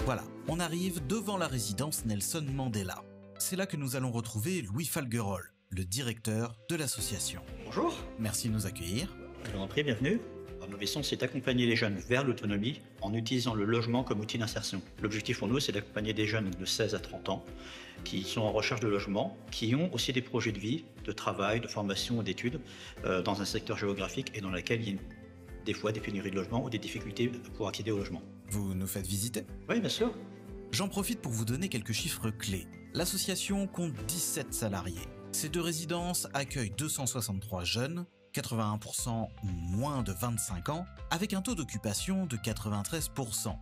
Voilà, on arrive devant la résidence Nelson Mandela. C'est là que nous allons retrouver Louis Falguerol, le directeur de l'association. Bonjour. Merci de nous accueillir. Je vous en prie, bienvenue. Alors, notre mission, c'est d'accompagner les jeunes vers l'autonomie en utilisant le logement comme outil d'insertion. L'objectif pour nous, c'est d'accompagner des jeunes de 16 à 30 ans qui sont en recherche de logement, qui ont aussi des projets de vie, de travail, de formation ou d'études dans un secteur géographique et dans lequel il y a des fois des pénuries de logement ou des difficultés pour accéder au logement. Vous nous faites visiter? Oui, bien sûr. J'en profite pour vous donner quelques chiffres clés. L'association compte 17 salariés. Ces 2 résidences accueillent 263 jeunes, 81% moins de 25 ans, avec un taux d'occupation de 93%.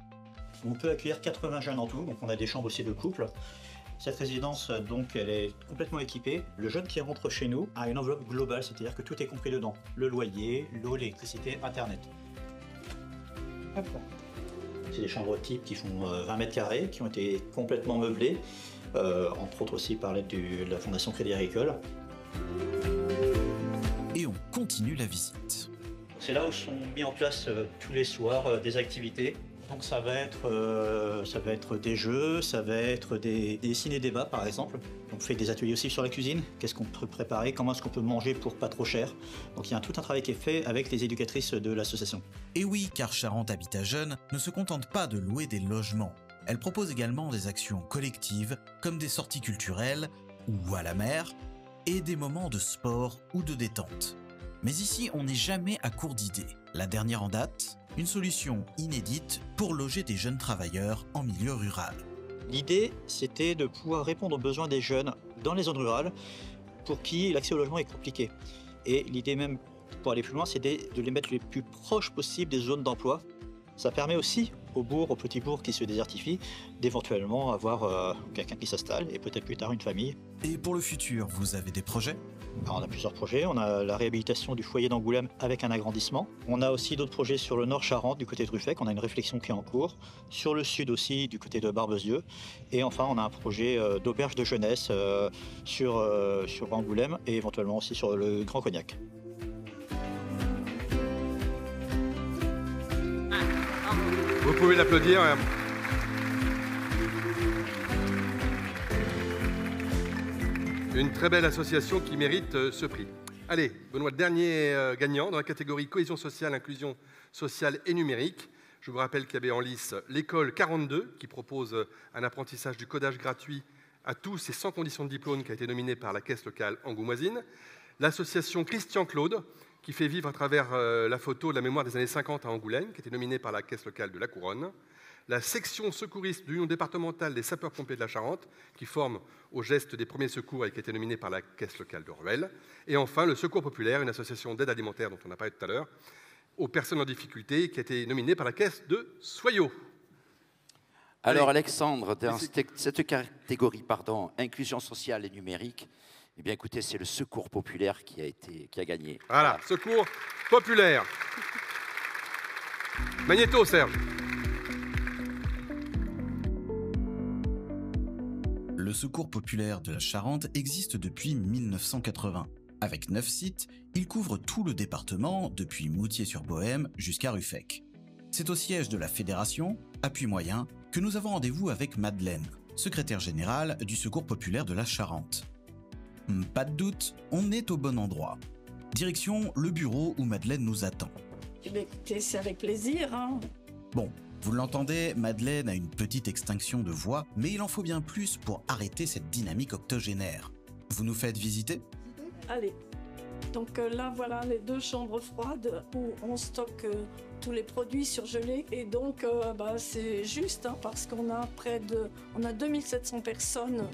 On peut accueillir 80 jeunes en tout, donc on a des chambres aussi de couple. Cette résidence, donc, elle est complètement équipée. Le jeune qui rentre chez nous a une enveloppe globale, c'est-à-dire que tout est compris dedans. Le loyer, l'eau, l'électricité, Internet. C'est des chambres types qui font 20 mètres carrés, qui ont été complètement meublées, entre autres aussi par l'aide de la Fondation Crédit Agricole. Et on continue la visite. C'est là où sont mis en place tous les soirs des activités. Donc ça va être des jeux, ça va être des ciné-débats par exemple. On fait des ateliers aussi sur la cuisine, qu'est-ce qu'on peut préparer, comment est-ce qu'on peut manger pour pas trop cher. Donc il y a tout un travail qui est fait avec les éducatrices de l'association. Et oui, car Charente Habitat Jeune ne se contente pas de louer des logements. Elle propose également des actions collectives, comme des sorties culturelles ou à la mer, et des moments de sport ou de détente. Mais ici, on n'est jamais à court d'idées. La dernière en date, une solution inédite pour loger des jeunes travailleurs en milieu rural. L'idée, c'était de pouvoir répondre aux besoins des jeunes dans les zones rurales pour qui l'accès au logement est compliqué. Et l'idée même, pour aller plus loin, c'est de les mettre les plus proches possibles des zones d'emploi. Ça permet aussi aux bourgs, aux petits bourgs qui se désertifient, d'éventuellement avoir quelqu'un qui s'installe et peut-être plus tard une famille. Et pour le futur, vous avez des projets ? Alors, on a plusieurs projets. On a la réhabilitation du foyer d'Angoulême avec un agrandissement. On a aussi d'autres projets sur le nord Charente, du côté de Ruffec. On a une réflexion qui est en cours. Sur le sud aussi, du côté de Barbezieux. Et enfin, on a un projet d'auberge de jeunesse sur Angoulême et éventuellement aussi sur le Grand Cognac. Vous pouvez l'applaudir. Une très belle association qui mérite ce prix. Allez, Benoît, dernier gagnant dans la catégorie cohésion sociale, inclusion sociale et numérique. Je vous rappelle qu'il y avait en lice l'école 42 qui propose un apprentissage du codage gratuit à tous et sans condition de diplôme qui a été nominée par la caisse locale angoumoisine. L'association Christian Claude qui fait vivre à travers la photo de la mémoire des années 50 à Angoulême, qui a été nominée par la caisse locale de la Couronne. La section secouriste de l'Union départementale des sapeurs-pompiers de la Charente, qui forme au geste des premiers secours et qui a été nominée par la caisse locale de Ruelle. Et enfin, le Secours populaire, une association d'aide alimentaire dont on a parlé tout à l'heure, aux personnes en difficulté, qui a été nominée par la caisse de Soyaux. Alors Alexandre, dans cette catégorie, inclusion sociale et numérique, eh bien écoutez, c'est le Secours populaire qui a gagné. Voilà, Secours populaire. Magnéto, Serge. Le Secours populaire de la Charente existe depuis 1980. Avec 9 sites, il couvre tout le département, depuis Moutier-sur-Bohême jusqu'à Ruffec. C'est au siège de la fédération, appui moyen, que nous avons rendez-vous avec Madeleine, secrétaire générale du Secours populaire de la Charente. Pas de doute, on est au bon endroit. Direction le bureau où Madeleine nous attend. Écoutez, c'est avec plaisir. Bon, vous l'entendez, Madeleine a une petite extinction de voix, mais il en faut bien plus pour arrêter cette dynamique octogénaire. Vous nous faites visiter ? Allez. Donc là, voilà les 2 chambres froides où on stocke tous les produits surgelés. Et donc, c'est juste parce qu'on a on a 2700 personnes.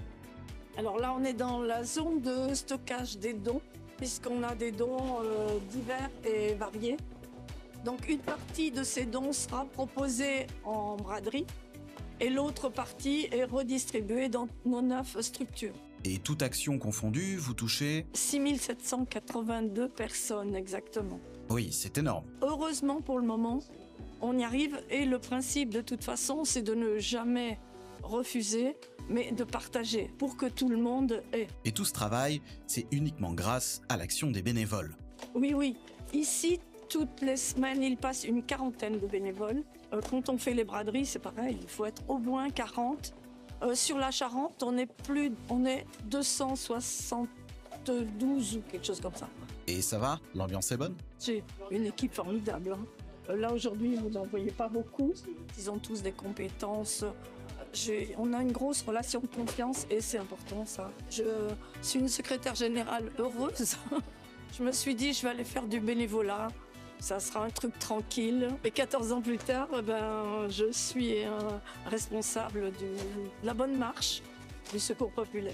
Alors là, on est dans la zone de stockage des dons, puisqu'on a des dons divers et variés. Donc une partie de ces dons sera proposée en braderie et l'autre partie est redistribuée dans nos 9 structures. Et toute action confondue, vous touchez 6782 personnes exactement. Oui, c'est énorme. Heureusement pour le moment, on y arrive et le principe de toute façon, c'est de ne jamais refuser, mais de partager pour que tout le monde ait. Et tout ce travail, c'est uniquement grâce à l'action des bénévoles. Oui. Ici, toutes les semaines, il passe une 40aine de bénévoles. Quand on fait les braderies, c'est pareil, il faut être au moins 40. Sur la Charente, on est 272 ou quelque chose comme ça. Et ça va ? L'ambiance est bonne ? C'est une équipe formidable. Là, aujourd'hui, vous n'en voyez pas beaucoup. Ils ont tous des compétences. On a une grosse relation de confiance et c'est important, ça. Je suis une secrétaire générale heureuse. Je me suis dit, je vais aller faire du bénévolat. Ça sera un truc tranquille. Et 14 ans plus tard, je suis responsable de la bonne marche du Secours populaire.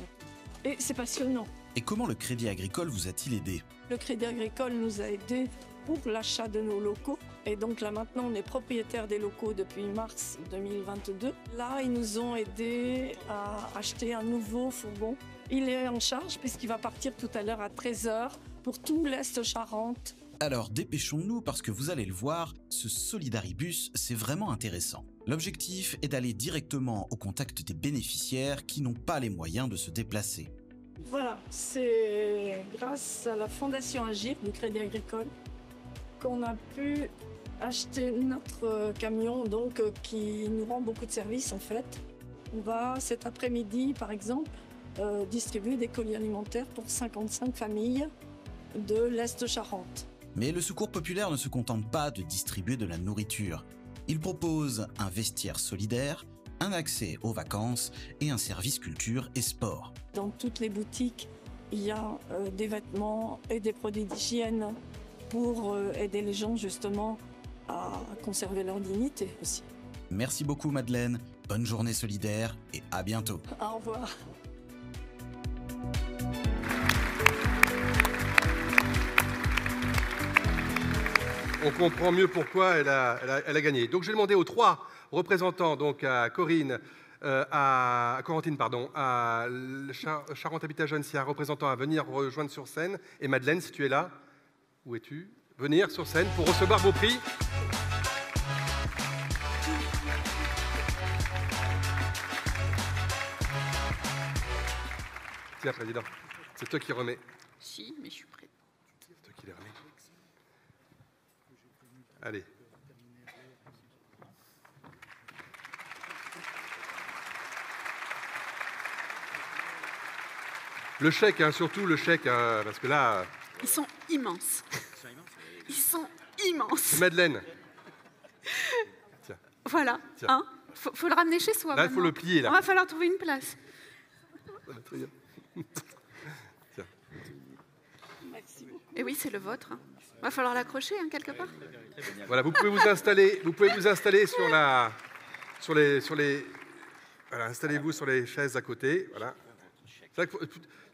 Et c'est passionnant. Et comment le Crédit Agricole vous a-t-il aidé? Le Crédit Agricole nous a aidés pour l'achat de nos locaux. Et donc là maintenant, on est propriétaire des locaux depuis mars 2022. Là, ils nous ont aidés à acheter un nouveau fourgon. Il est en charge puisqu'il va partir tout à l'heure à 13h pour tout l'Est Charente. Alors dépêchons-nous parce que vous allez le voir, ce Solidaribus, c'est vraiment intéressant. L'objectif est d'aller directement au contact des bénéficiaires qui n'ont pas les moyens de se déplacer. Voilà, c'est grâce à la Fondation Agir du Crédit Agricole qu'on a pu acheter notre camion qui nous rend beaucoup de services en fait. On va cet après-midi par exemple distribuer des colis alimentaires pour 55 familles de l'Est Charente. Mais le Secours populaire ne se contente pas de distribuer de la nourriture. Il propose un vestiaire solidaire, un accès aux vacances et un service culture et sport. Dans toutes les boutiques, il y a des vêtements et des produits d'hygiène pour aider les gens justement à conserver leur dignité aussi. Merci beaucoup Madeleine, bonne journée solidaire et à bientôt. Au revoir. On comprend mieux pourquoi elle a gagné. Donc j'ai demandé aux 3 représentants, donc à Corinthians, à Charente Habitat Jeune, s'il y a un représentant à venir rejoindre sur scène. Et Madeleine, si tu es là, où es-tu? Venir sur scène pour recevoir vos prix. Tiens, Président, c'est toi qui remets. Si, mais je suis prête. C'est toi qui les remets. Allez. Le chèque, hein, surtout le chèque, hein, parce que là... Ils sont immenses. Ils sont immenses. Madeleine. Tiens. Voilà. Tiens. Hein, faut le ramener chez soi. Là, il faut le plier. Là. On va falloir trouver une place. Très bien. Tiens. Et oui, c'est le vôtre. Il va falloir l'accrocher hein, quelque part. Voilà, vous pouvez vous installer sur les. Voilà, installez-vous sur les chaises à côté. Voilà.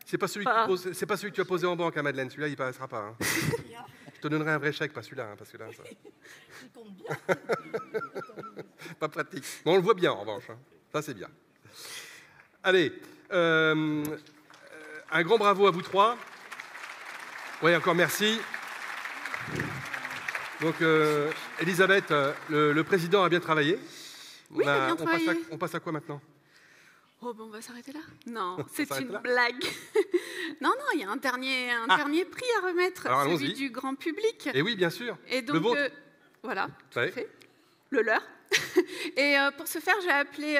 C'est pas celui que tu as posé en banque, hein, Madeleine. Celui-là, il ne passera pas. Hein. Je te donnerai un vrai chèque, pas celui-là, hein, parce que là, ça... pas pratique. Bon, on le voit bien en revanche. Hein. Ça, c'est bien. Allez, un grand bravo à vous 3. Oui, encore merci. Donc, Elisabeth, le président a bien travaillé. Oui, il a bien travaillé. On passe à quoi maintenant? Oh, bon, on va s'arrêter là? Non, c'est une blague. Non, il y a un dernier prix à remettre, alors, celui du grand public. Et oui, bien sûr. Et donc, le vôtre. Voilà, tout à fait. Le leur. Et pour ce faire, j'ai appelé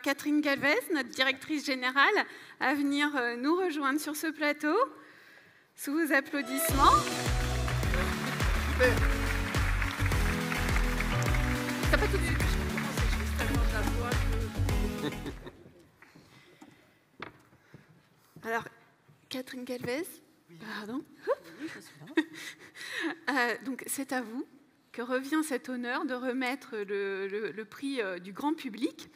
Catherine Galvez, notre directrice générale, à venir nous rejoindre sur ce plateau. Sous vos applaudissements. Super. T'as pas tout de suite. Alors, Catherine Galvez, pardon. Donc, c'est à vous que revient cet honneur de remettre le prix du grand public.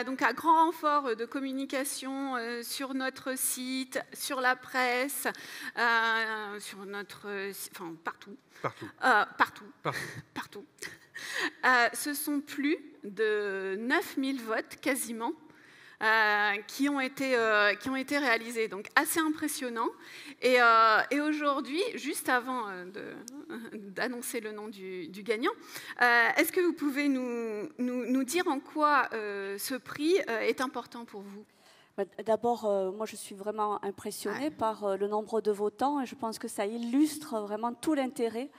Donc, à grand renfort de communication sur notre site, sur la presse, sur notre... Enfin, partout. Partout. Ce sont plus de 9000 votes, quasiment, qui ont été réalisés. Donc, assez impressionnant. Et aujourd'hui, juste avant d'annoncer le nom du gagnant, est-ce que vous pouvez nous dire en quoi ce prix est important pour vous? D'abord, moi, je suis vraiment impressionnée par le nombre de votants et je pense que ça illustre vraiment tout l'intérêt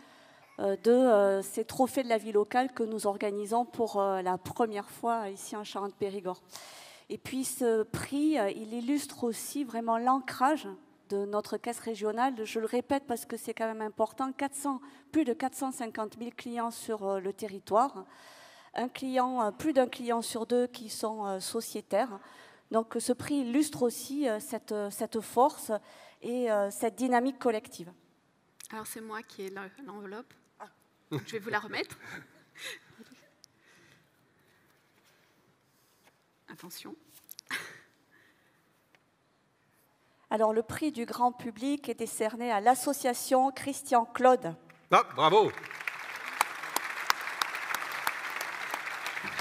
de ces trophées de la vie locale que nous organisons pour la première fois ici en Charente-Périgord. Et puis ce prix, il illustre aussi vraiment l'ancrage de notre caisse régionale. Je le répète parce que c'est quand même important, plus de 450 000 clients sur le territoire, plus d'un client sur deux qui sont sociétaires. Donc ce prix illustre aussi cette force et cette dynamique collective. Alors c'est moi qui ai l'enveloppe. Je vais vous la remettre. Attention. Alors le prix du grand public est décerné à l'association Christian Claude. Ah, bravo.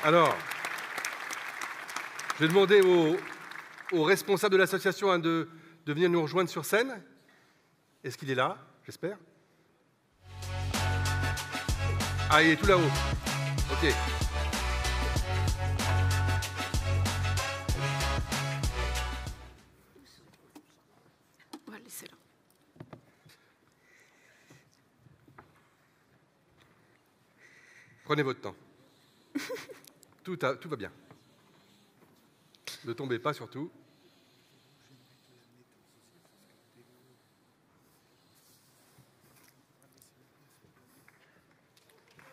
Alors, je vais demander aux responsables de l'association de venir nous rejoindre sur scène. Est-ce qu'il est là? J'espère. Ah, il est tout là-haut. OK. On va le laisser là. Prenez votre temps. Tout va bien. Ne tombez pas surtout.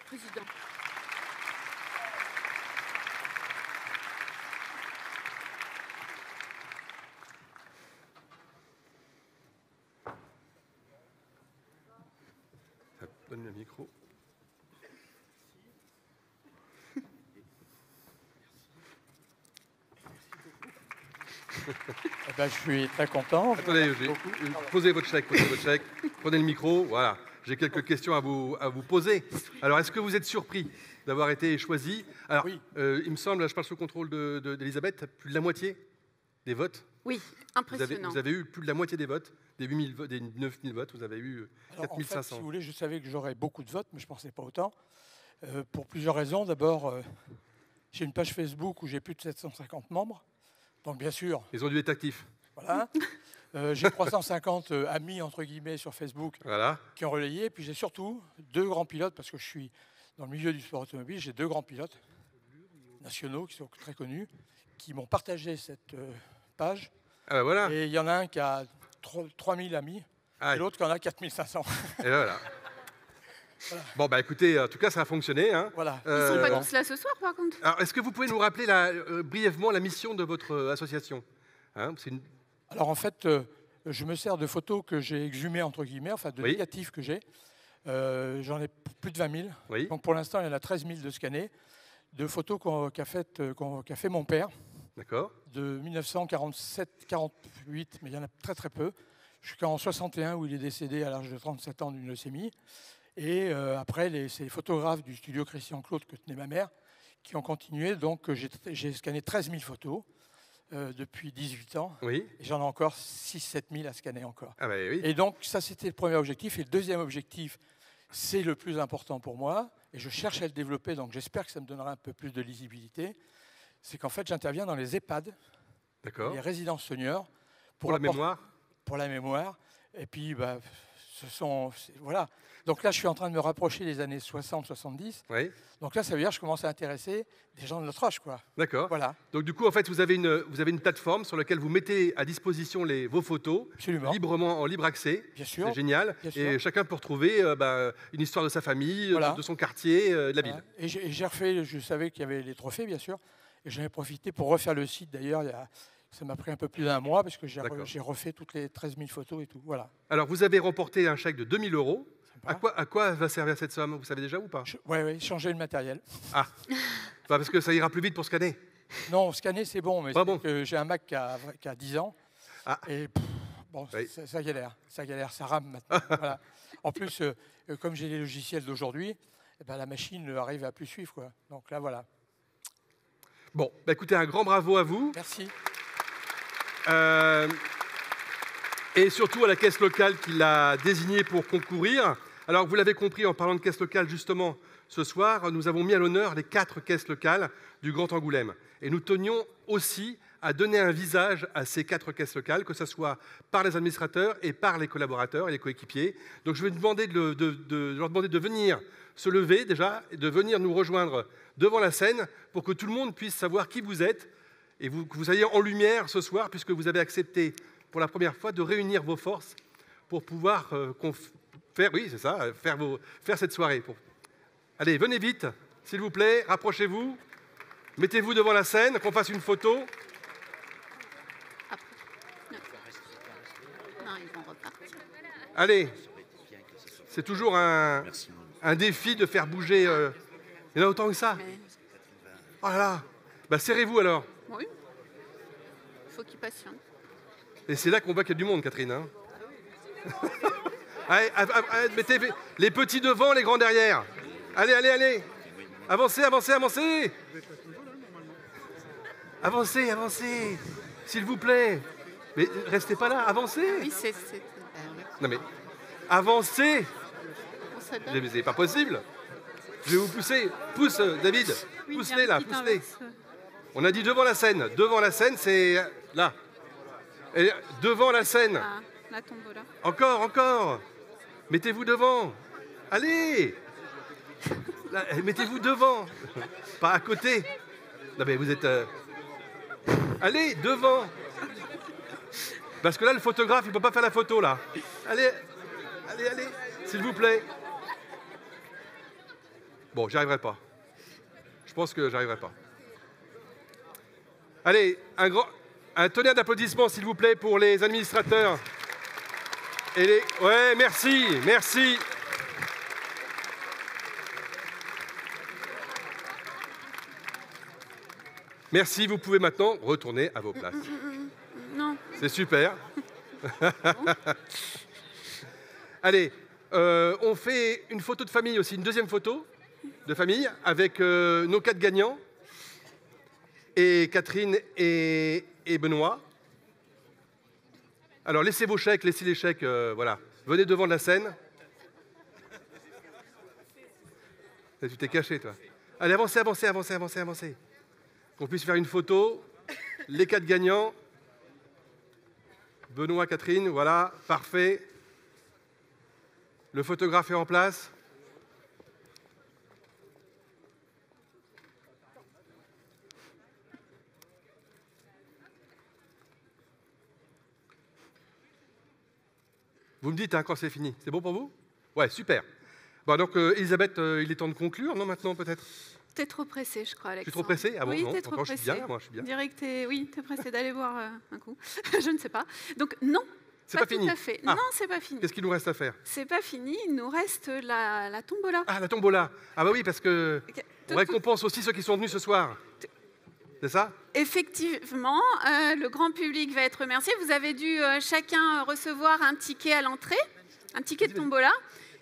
Président. Ça donne le micro. Eh ben, je suis très content. Attendez, posez votre chèque, prenez le micro, voilà. J'ai quelques questions à vous poser. Alors, est-ce que vous êtes surpris d'avoir été choisi? Alors, oui. Il me semble, je parle sous le contrôle d'Elisabeth, plus de la moitié des votes. Oui, impressionnant. Vous avez eu plus de la moitié des votes, des 9 000 votes, vous avez eu 4 500. En fait, si vous voulez, je savais que j'aurais beaucoup de votes, mais je ne pensais pas autant. Pour plusieurs raisons. D'abord, j'ai une page Facebook où j'ai plus de 750 membres. Donc, bien sûr. Ils ont dû être actifs. Voilà. J'ai 350 amis, entre guillemets, sur Facebook qui ont relayé. Puis j'ai surtout 2 grands pilotes, parce que je suis dans le milieu du sport automobile, j'ai 2 grands pilotes nationaux qui sont très connus, qui m'ont partagé cette page. Ah ben voilà. Et il y en a un qui a 3000 amis, et l'autre qui en a 4500. Et voilà. Voilà. Bon, bah écoutez, en tout cas, ça a fonctionné. Hein. Voilà. Ils ne sont pas tous là ce soir, par contre. Alors, est-ce que vous pouvez nous rappeler brièvement la mission de votre association? Hein, Alors, en fait, je me sers de photos que j'ai exhumées, entre guillemets, enfin de négatifs que j'ai. J'en ai plus de 20 000. Oui. Donc, pour l'instant, il y en a 13 000 de scannés, de photos qu'a fait mon père. D'accord. De 1947-48, mais il y en a très très peu, jusqu'en 61 où il est décédé à l'âge de 37 ans d'une leucémie. Et après, c'est les photographes du studio Christian Claude que tenait ma mère qui ont continué. Donc, j'ai scanné 13 000 photos depuis 18 ans. Oui. Et j'en ai encore 6-7 000 à scanner encore. Ah bah oui. Et donc, ça, c'était le premier objectif. Et le deuxième objectif, c'est le plus important pour moi. Et je cherche à le développer, donc j'espère que ça me donnera un peu plus de lisibilité. C'est qu'en fait, j'interviens dans les EHPAD, les résidences seniors. Pour la mémoire. Pour la mémoire. Et puis, bah, voilà. Donc là, je suis en train de me rapprocher des années 60-70. Oui. Donc là, ça veut dire que je commence à intéresser des gens de notre âge, quoi. D'accord. Voilà. Donc du coup, en fait, vous avez une plateforme sur laquelle vous mettez à disposition vos photos, librement, en libre accès. Bien sûr. C'est génial. Bien sûr. Et chacun peut retrouver une histoire de sa famille, de son quartier, de la ville. Et j'ai refait, je savais qu'il y avait les trophées, bien sûr. Et j'en ai profité pour refaire le site, d'ailleurs. Ça m'a pris un peu plus d'1 mois parce que j'ai refait toutes les 13 000 photos et tout. Voilà. Alors, vous avez remporté un chèque de 2 000 €. À quoi va servir cette somme? Vous savez déjà ou pas? Oui, changer le matériel. Ah, parce que ça ira plus vite pour scanner. Non, scanner, c'est bon, mais que j'ai un Mac qui a 10 ans. Ah. Et bon, ça galère, ça rame maintenant. Voilà. En plus, comme j'ai les logiciels d'aujourd'hui, la machine arrive à plus suivre, quoi. Donc là, voilà. Bon, écoutez, un grand bravo à vous. Merci. Et surtout à la caisse locale qui l'a désigné pour concourir. Alors, vous l'avez compris, en parlant de caisse locale, justement, ce soir, nous avons mis à l'honneur les 4 caisses locales du Grand Angoulême. Et nous tenions aussi à donner un visage à ces 4 caisses locales, que ce soit par les administrateurs et par les collaborateurs et les coéquipiers. Donc, je vais demander leur demander de venir se lever déjà, et de venir nous rejoindre devant la scène pour que tout le monde puisse savoir qui vous êtes et que vous soyez en lumière ce soir, puisque vous avez accepté pour la première fois, de réunir vos forces pour pouvoir faire, oui, c'est ça, faire cette soirée. Allez, venez vite, s'il vous plaît, rapprochez-vous, mettez-vous devant la scène, qu'on fasse une photo. Non, ils vont repartir. Allez, c'est toujours un défi de faire bouger. Il y en a autant que ça. Oh là là, bah, serrez-vous alors. Oui, il faut qu'ils patientent. Et c'est là qu'on voit qu'il y a du monde, Catherine. Hein. Allez, mettez les petits devant, les grands derrière. Allez, allez, allez. Avancez, avancez, avancez. Avancez, avancez. S'il vous plaît. Mais restez pas là, avancez. Oui, c'est... Non mais, avancez. On Mais c'est pas possible. Je vais vous pousser. Pousse, David. Oui, Pousse-les là, petit pousse-les. inverse. On a dit devant la scène. Devant la scène, c'est là. Et devant la scène. Ah, la tombola. Encore, encore. Mettez-vous devant. Allez. Là, mettez-vous devant. Pas à côté. Non mais vous êtes... Allez, devant. Parce que là, le photographe, il ne peut pas faire la photo, là. Allez, allez, allez, s'il vous plaît. Bon, j'y arriverai pas. Je pense que j'arriverai pas. Allez, un tonnerre d'applaudissements, s'il vous plaît, pour les administrateurs. Et les... Ouais, merci, merci. Merci, vous pouvez maintenant retourner à vos places. Non. C'est super. Allez, on fait une photo de famille aussi, une deuxième photo de famille avec nos 4 gagnants, et Catherine et Benoît. Alors, laissez vos chèques, laissez les chèques, voilà. Venez devant de la scène. Tu t'es caché, toi. Allez, avancez, avancez, avancez, avancez, avancez. Qu'on puisse faire une photo. Les 4 gagnants. Benoît, Catherine, voilà, parfait. Le photographe est en place. Vous me dites hein, quand c'est fini. C'est bon pour vous? Ouais, super. Bon, donc, Elisabeth, il est temps de conclure, non, maintenant, peut-être? T'es trop pressé, je crois, Alexandre. Je suis trop pressé? Ah bon, oui, non, t'es trop encore, pressé. je suis bien, moi, je suis bien. Direct, oui, t'es pressé d'aller boire un coup. Je ne sais pas. Donc, non, c'est pas tout fini. à fait. Ah. Non, c'est pas fini. Qu'est-ce qu'il nous reste à faire? C'est pas fini, il nous reste la tombola. Ah, la tombola. Ah bah oui, parce que on récompense aussi ceux qui sont venus ce soir. C'est ça? Effectivement, le grand public va être remercié. Vous avez dû chacun recevoir un ticket à l'entrée, un ticket de tombola.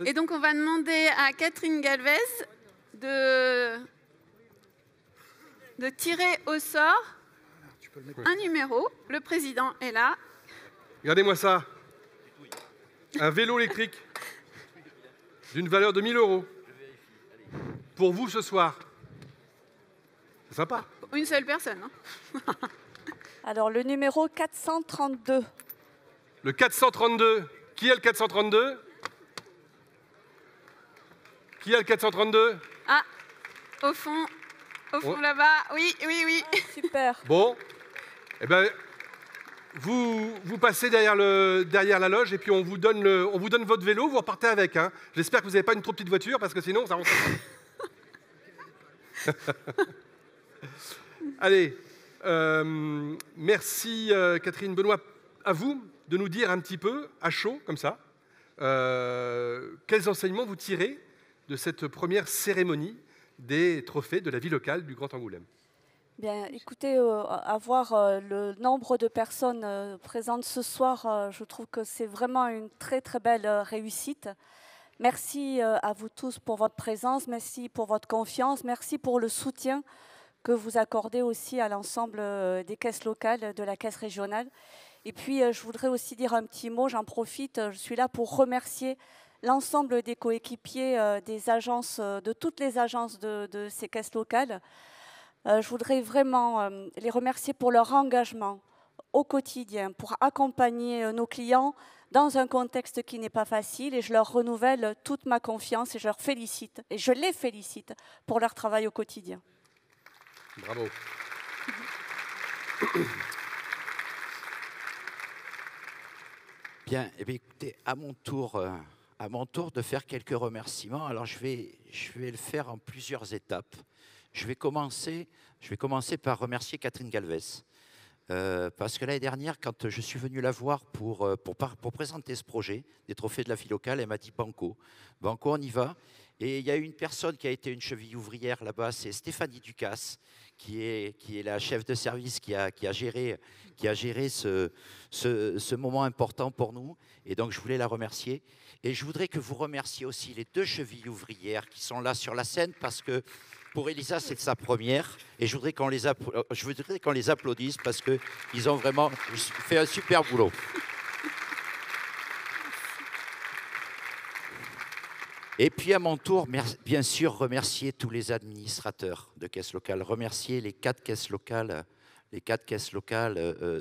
Et donc, on va demander à Catherine Galvez de tirer au sort un numéro. Le président est là. Regardez-moi ça. Un vélo électrique d'une valeur de 1 000 €. Pour vous ce soir. C'est sympa. Une seule personne. Hein. Alors, le numéro 432. Le 432. Qui a le 432? Qui a le 432? Ah, au fond là-bas. Oui, oui, oui. Super. Bon. Eh ben, vous passez derrière la loge et puis on vous donne votre vélo, vous repartez avec. Hein. J'espère que vous n'avez pas une trop petite voiture parce que sinon, ça rentre pas. Allez, merci Catherine, Benoît, à vous de nous dire un petit peu, à chaud, comme ça, quels enseignements vous tirez de cette première cérémonie des trophées de la vie locale du Grand Angoulême. Bien, écoutez, avoir le nombre de personnes présentes ce soir, je trouve que c'est vraiment une très très belle réussite. Merci à vous tous pour votre présence, merci pour votre confiance, merci pour le soutien que vous accordez aussi à l'ensemble des caisses locales, de la caisse régionale. Et puis, je voudrais aussi dire un petit mot, j'en profite, je suis là pour remercier l'ensemble des coéquipiers des agences, de toutes les agences de ces caisses locales. Je voudrais vraiment les remercier pour leur engagement au quotidien, pour accompagner nos clients dans un contexte qui n'est pas facile. Et je leur renouvelle toute ma confiance et je les félicite pour leur travail au quotidien. Bravo. Bien, eh bien, écoutez, à mon tour de faire quelques remerciements. Alors, je vais le faire en plusieurs étapes. Je vais commencer par remercier Catherine Galvez. Parce que l'année dernière, quand je suis venu la voir pour présenter ce projet des trophées de la vie locale, elle m'a dit Banco, on y va. Et il y a une personne qui a été une cheville ouvrière là-bas, c'est Stéphanie Ducasse, qui est la chef de service qui a géré ce moment important pour nous. Et donc, je voulais la remercier. Et je voudrais que vous remerciez aussi les 2 chevilles ouvrières qui sont là sur la scène, parce que pour Elisa, c'est sa première. Et je voudrais qu'on les applaudisse parce qu'ils ont vraiment fait un super boulot. Et puis à mon tour, bien sûr, remercier tous les administrateurs de caisses locales, remercier les 4 caisses locales,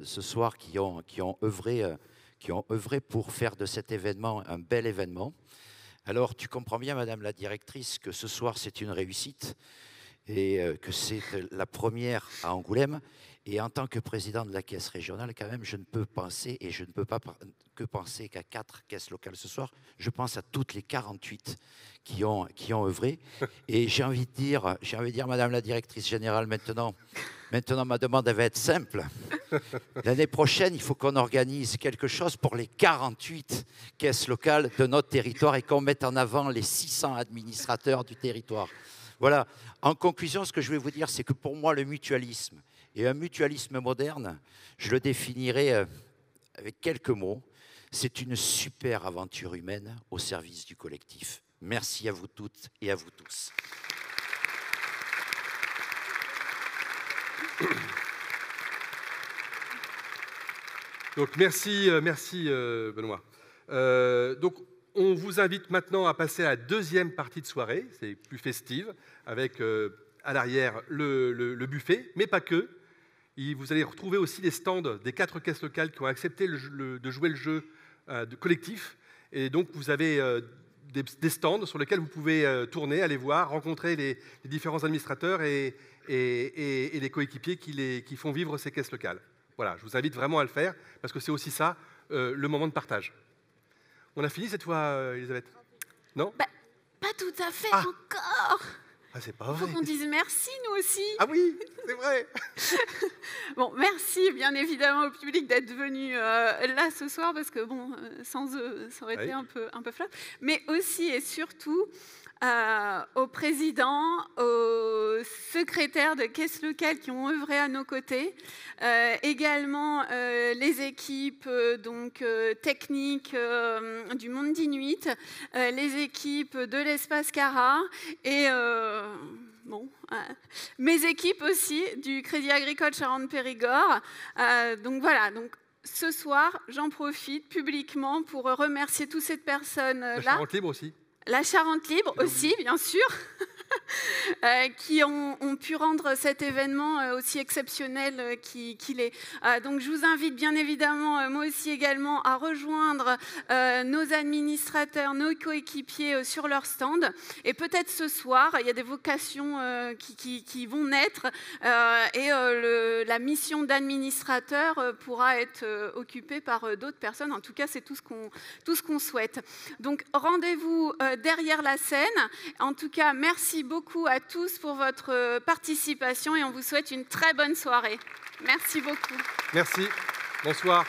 ce soir qui ont œuvré pour faire de cet événement un bel événement. Alors, tu comprends bien, Madame la Directrice, que ce soir, c'est une réussite et que c'est la première à Angoulême. Et en tant que président de la caisse régionale, quand même, je ne peux pas que penser qu'à 4 caisses locales ce soir. Je pense à toutes les 48 qui ont œuvré. Et j'ai envie de dire, Madame la Directrice Générale, maintenant ma demande elle va être simple. L'année prochaine, il faut qu'on organise quelque chose pour les 48 caisses locales de notre territoire et qu'on mette en avant les 600 administrateurs du territoire. Voilà. En conclusion, ce que je vais vous dire, c'est que pour moi, le mutualisme, et un mutualisme moderne, je le définirai avec quelques mots. C'est une super aventure humaine au service du collectif. Merci à vous toutes et à vous tous. Donc merci Benoît. Donc on vous invite maintenant à passer à la 2e partie de soirée, c'est plus festive, avec à l'arrière le buffet, mais pas que. Vous allez retrouver aussi les stands des 4 caisses locales qui ont accepté de jouer le jeu de collectif. Et donc vous avez des stands sur lesquels vous pouvez tourner, aller voir, rencontrer les différents administrateurs et les coéquipiers qui font vivre ces caisses locales. Voilà, je vous invite vraiment à le faire, parce que c'est aussi ça, le moment de partage. On a fini cette fois, Elisabeth? Non? Pas tout à fait encore. Ah, c'est pas vrai. Faut qu'on dise merci, nous aussi. Ah oui, c'est vrai. Bon, merci bien évidemment au public d'être venu là ce soir, parce que bon, sans eux, ça aurait été un peu flop. Mais aussi et surtout aux présidents, aux secrétaires de caisses locales qui ont œuvré à nos côtés, également les équipes techniques du Monde d'Inuit, les équipes de l'Espace Cara et mes équipes aussi du Crédit Agricole Charente-Périgord. Donc voilà. Donc, ce soir, j'en profite publiquement pour remercier toutes ces personnes-là. La Charente Libre aussi. La Charente Libre aussi, bien sûr, qui ont pu rendre cet événement aussi exceptionnel qu'il est. Donc je vous invite bien évidemment, moi aussi également, à rejoindre nos administrateurs, nos coéquipiers sur leur stand. Et peut-être ce soir, il y a des vocations qui vont naître et la mission d'administrateur pourra être occupée par d'autres personnes. En tout cas, c'est tout ce qu'on souhaite. Donc rendez-vous derrière la scène. En tout cas, merci beaucoup à tous pour votre participation et on vous souhaite une très bonne soirée. Merci beaucoup. Merci. Bonsoir.